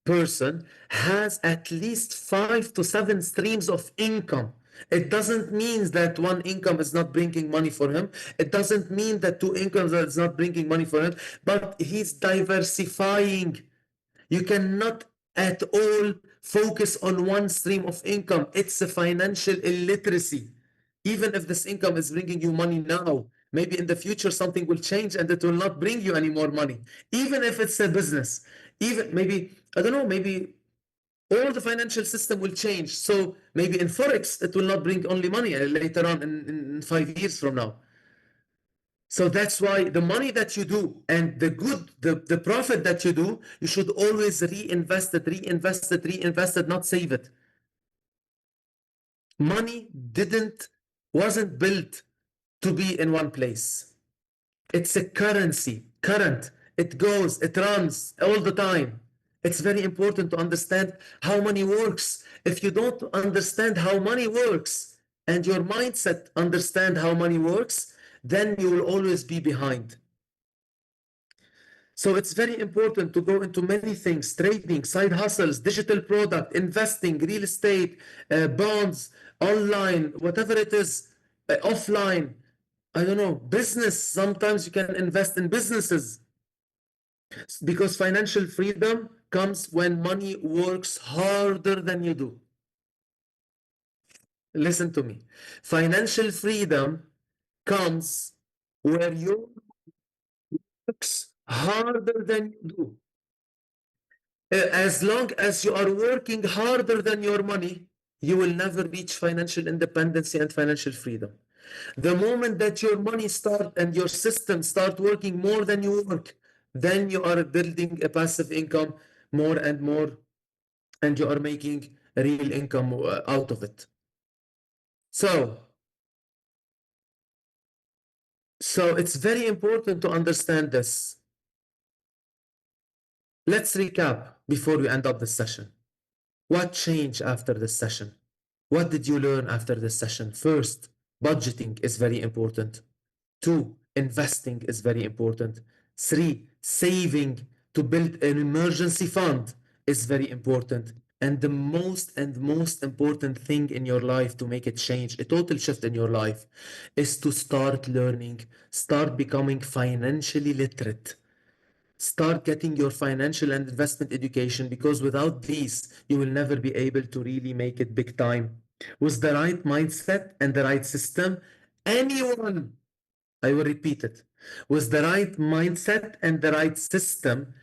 person has at least 5 to 7 streams of income. It doesn't mean that one income is not bringing money for him. It doesn't mean that two incomes is not bringing money for him, but he's diversifying. You cannot at all focus on one stream of income. It's a financial illiteracy. Even if this income is bringing you money now, maybe in the future something will change and it will not bring you any more money. Even if it's a business, even maybe, I don't know, maybe all the financial system will change. So maybe in Forex, it will not bring only money later on in 5 years from now. So that's why the money that you do and the profit that you do, you should always reinvest it, not save it. Money wasn't built to be in one place. It's a currency, current. It goes, it runs all the time. It's very important to understand how money works. If you don't understand how money works and your mindset understand how money works, then you will always be behind. So it's very important to go into many things, trading, side hustles, digital product, investing, real estate, bonds, online, whatever it is, offline. I don't know, business. Sometimes you can invest in businesses because financial freedom comes when money works harder than you do. Listen to me. Financial freedom comes where you works harder than you do. As long as you are working harder than your money, you will never reach financial independence and financial freedom. The moment that your money start and your system start working more than you work, then you are building a passive income more and more, and you are making a real income out of it. So, so it's very important to understand this. Let's recap before we end up this session. What changed after this session? What did you learn after this session? First, budgeting is very important. Two, investing is very important. Three, saving to build an emergency fund is very important. And the most important thing in your life to make it change, a total shift in your life, is to start learning, start becoming financially literate. Start getting your financial and investment education because without these, you will never be able to really make it big time. With the right mindset and the right system, anyone, I will repeat it, with the right mindset and the right system,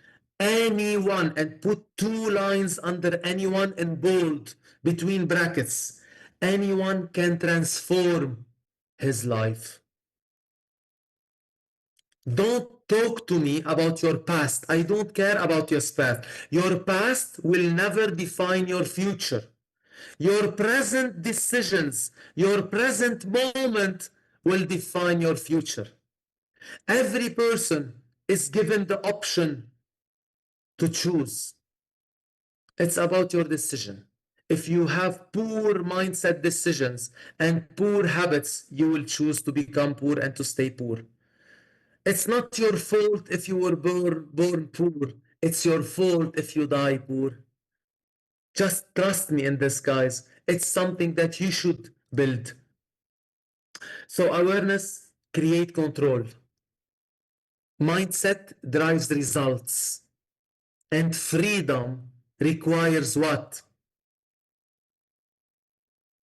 anyone, and put two lines under anyone in bold between brackets, anyone can transform his life. Don't talk to me about your past. I don't care about your past. Your past will never define your future. Your present decisions, your present moment will define your future. Every person is given the option to choose. It's about your decision. If you have poor mindset decisions and poor habits, you will choose to become poor and to stay poor. It's not your fault if you were born poor. It's your fault if you die poor. Just trust me in this, guys. It's something that you should build. So awareness, create control. Mindset drives results. And freedom requires what?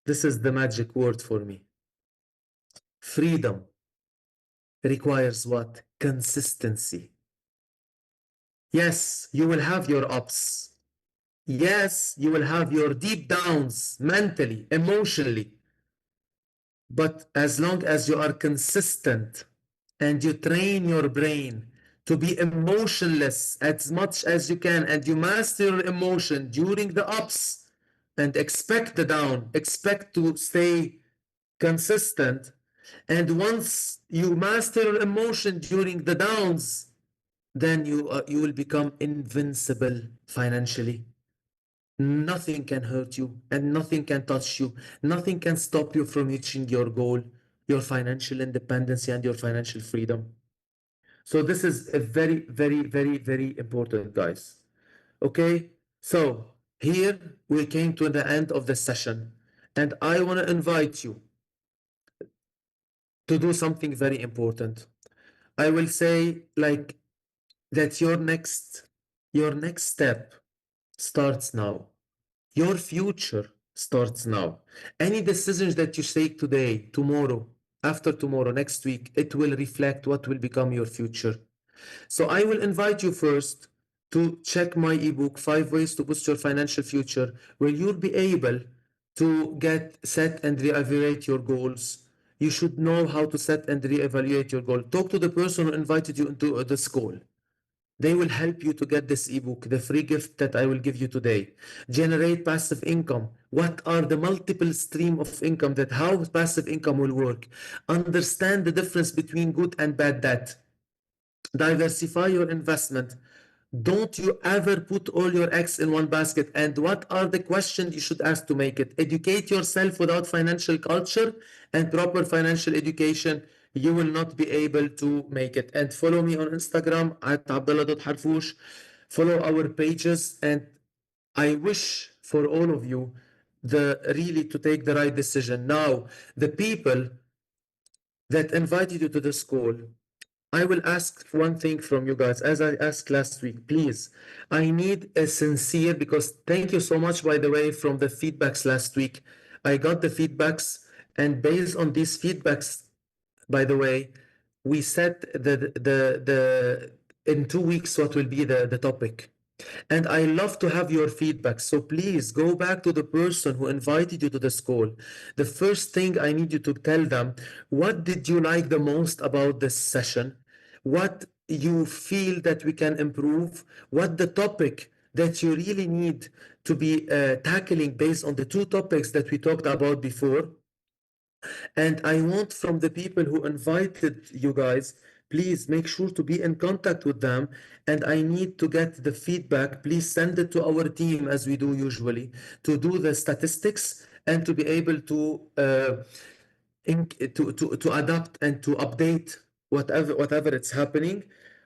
This is the magic word for me. Freedom requires what? Consistency. Yes, you will have your ups. Yes, you will have your deep downs mentally, emotionally. But as long as you are consistent and you train your brain to be emotionless as much as you can, and you master your emotion during the ups and expect the down, expect to stay consistent. And once you master your emotion during the downs, then you will become invincible financially. Nothing can hurt you and nothing can touch you. Nothing can stop you from reaching your goal, your financial independence and your financial freedom. So this is a very, very, very, very important, guys. Okay, so here we came to the end of the session, and I want to invite you to do something very important. I will say like that your next step starts now. Your future starts now. Any decisions that you take today, tomorrow, after tomorrow, next week, it will reflect what will become your future. So I will invite you first to check my ebook, Five Ways to Boost Your Financial Future, where you'll be able to get set and reevaluate your goals. You should know how to set and reevaluate your goal. Talk to the person who invited you into the school. They will help you to get this ebook, the free gift that I will give you today. Generate passive income. What are the multiple stream of income, that how passive income will work? Understand the difference between good and bad debt. Diversify your investment. Don't you ever put all your eggs in one basket. And what are the questions you should ask to make it? Educate yourself. Without financial culture and proper financial education, you will not be able to make it. And follow me on Instagram at abdullah.harfoush. Follow our pages. And I wish for all of you the really to take the right decision. Now, the people that invited you to the school, I will ask one thing from you guys, as I asked last week. Please, I need a sincere, because thank you so much, by the way, from the feedbacks last week. I got the feedbacks, and based on these feedbacks, by the way, we set the in 2 weeks what will be the topic. And I love to have your feedback. So please go back to the person who invited you to the school. The first thing I need you to tell them, what did you like the most about this session? What you feel that we can improve? What the topic that you really need to be tackling based on the two topics that we talked about before? And I want from the people who invited you guys, please make sure to be in contact with them. And I need to get the feedback. Please send it to our team, as we do usually, to do the statistics and to be able to to adapt and to update whatever it's happening.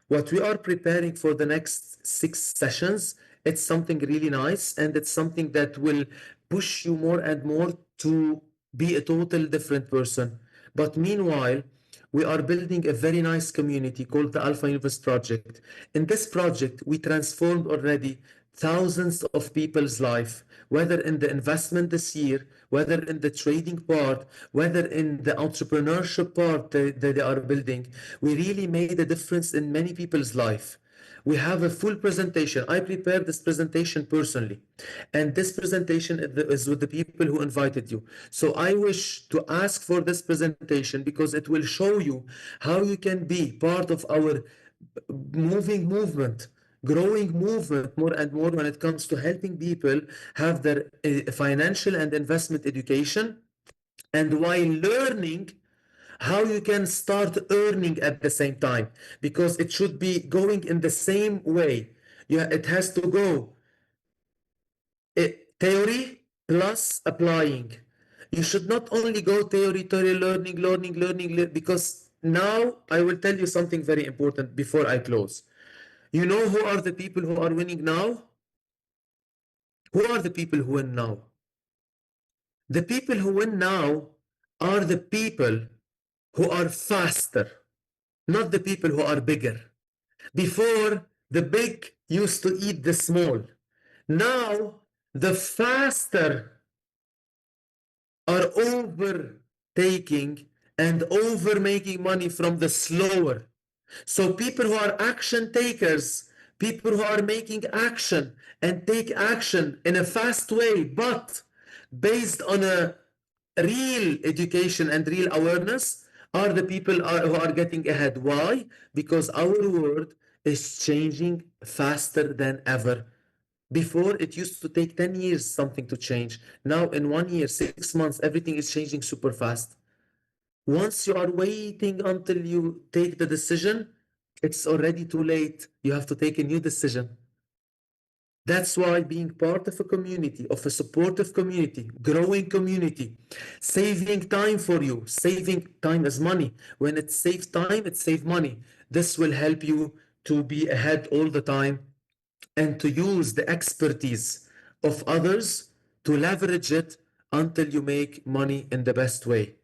What we are preparing for the next 6 sessions, it's something really nice, and it's something that will push you more and more to be a total different person. But meanwhile, we are building a very nice community called the Alpha Universe Project. In this project, we transformed already thousands of people's life, whether in the investment this year, whether in the trading part, whether in the entrepreneurship part that they are building. We really made a difference in many people's life. We have a full presentation. I prepared this presentation personally, and this presentation is with the people who invited you. So I wish to ask for this presentation because it will show you how you can be part of our movement, growing movement more and more when it comes to helping people have their financial and investment education, and while learning how you can start earning at the same time, because it should be going in the same way. Yeah, it has to go theory plus applying. You should not only go theory, learning, because now I will tell you something very important before I close. You know who are the people who are winning now? Who are the people who win now? The people who win now are the people who are faster, not the people who are bigger. Before, the big used to eat the small. Now, the faster are overtaking and over making money from the slower. So people who are action takers, people who are making action and take action in a fast way, but based on a real education and real awareness are the people who are getting ahead. Why? Because our world is changing faster than ever. Before, it used to take 10 years something to change. Now, in 1 year, 6 months, everything is changing super fast. Once you are waiting until you take the decision, it's already too late. You have to take a new decision. That's why being part of a community, of a supportive community, growing community, saving time for you, saving time is money. When it saves time, it saves money. This will help you to be ahead all the time and to use the expertise of others to leverage it until you make money in the best way.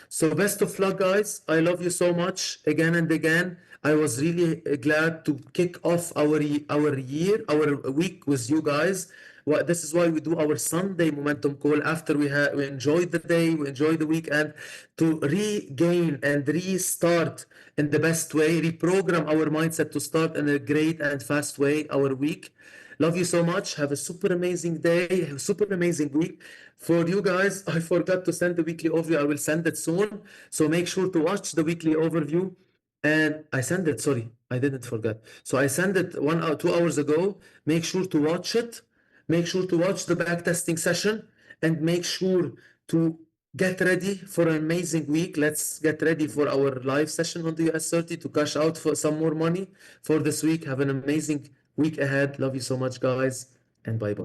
So best of luck, guys. I love you so much again and again. I was really glad to kick off our week with you guys. Well, this is why we do our Sunday momentum call after we enjoyed the day, we enjoyed the weekend, to regain and restart in the best way, reprogram our mindset to start in a great and fast way our week. Love you so much. Have a super amazing day, have a super amazing week. For you guys, I forgot to send the weekly overview. I will send it soon. So make sure to watch the weekly overview. And I sent it, sorry, I didn't forget. So I sent it 1 hour, 2 hours ago. Make sure to watch it. Make sure to watch the back testing session and make sure to get ready for an amazing week. Let's get ready for our live session on the US 30 to cash out for some more money for this week. Have an amazing week ahead. Love you so much, guys, and bye bye.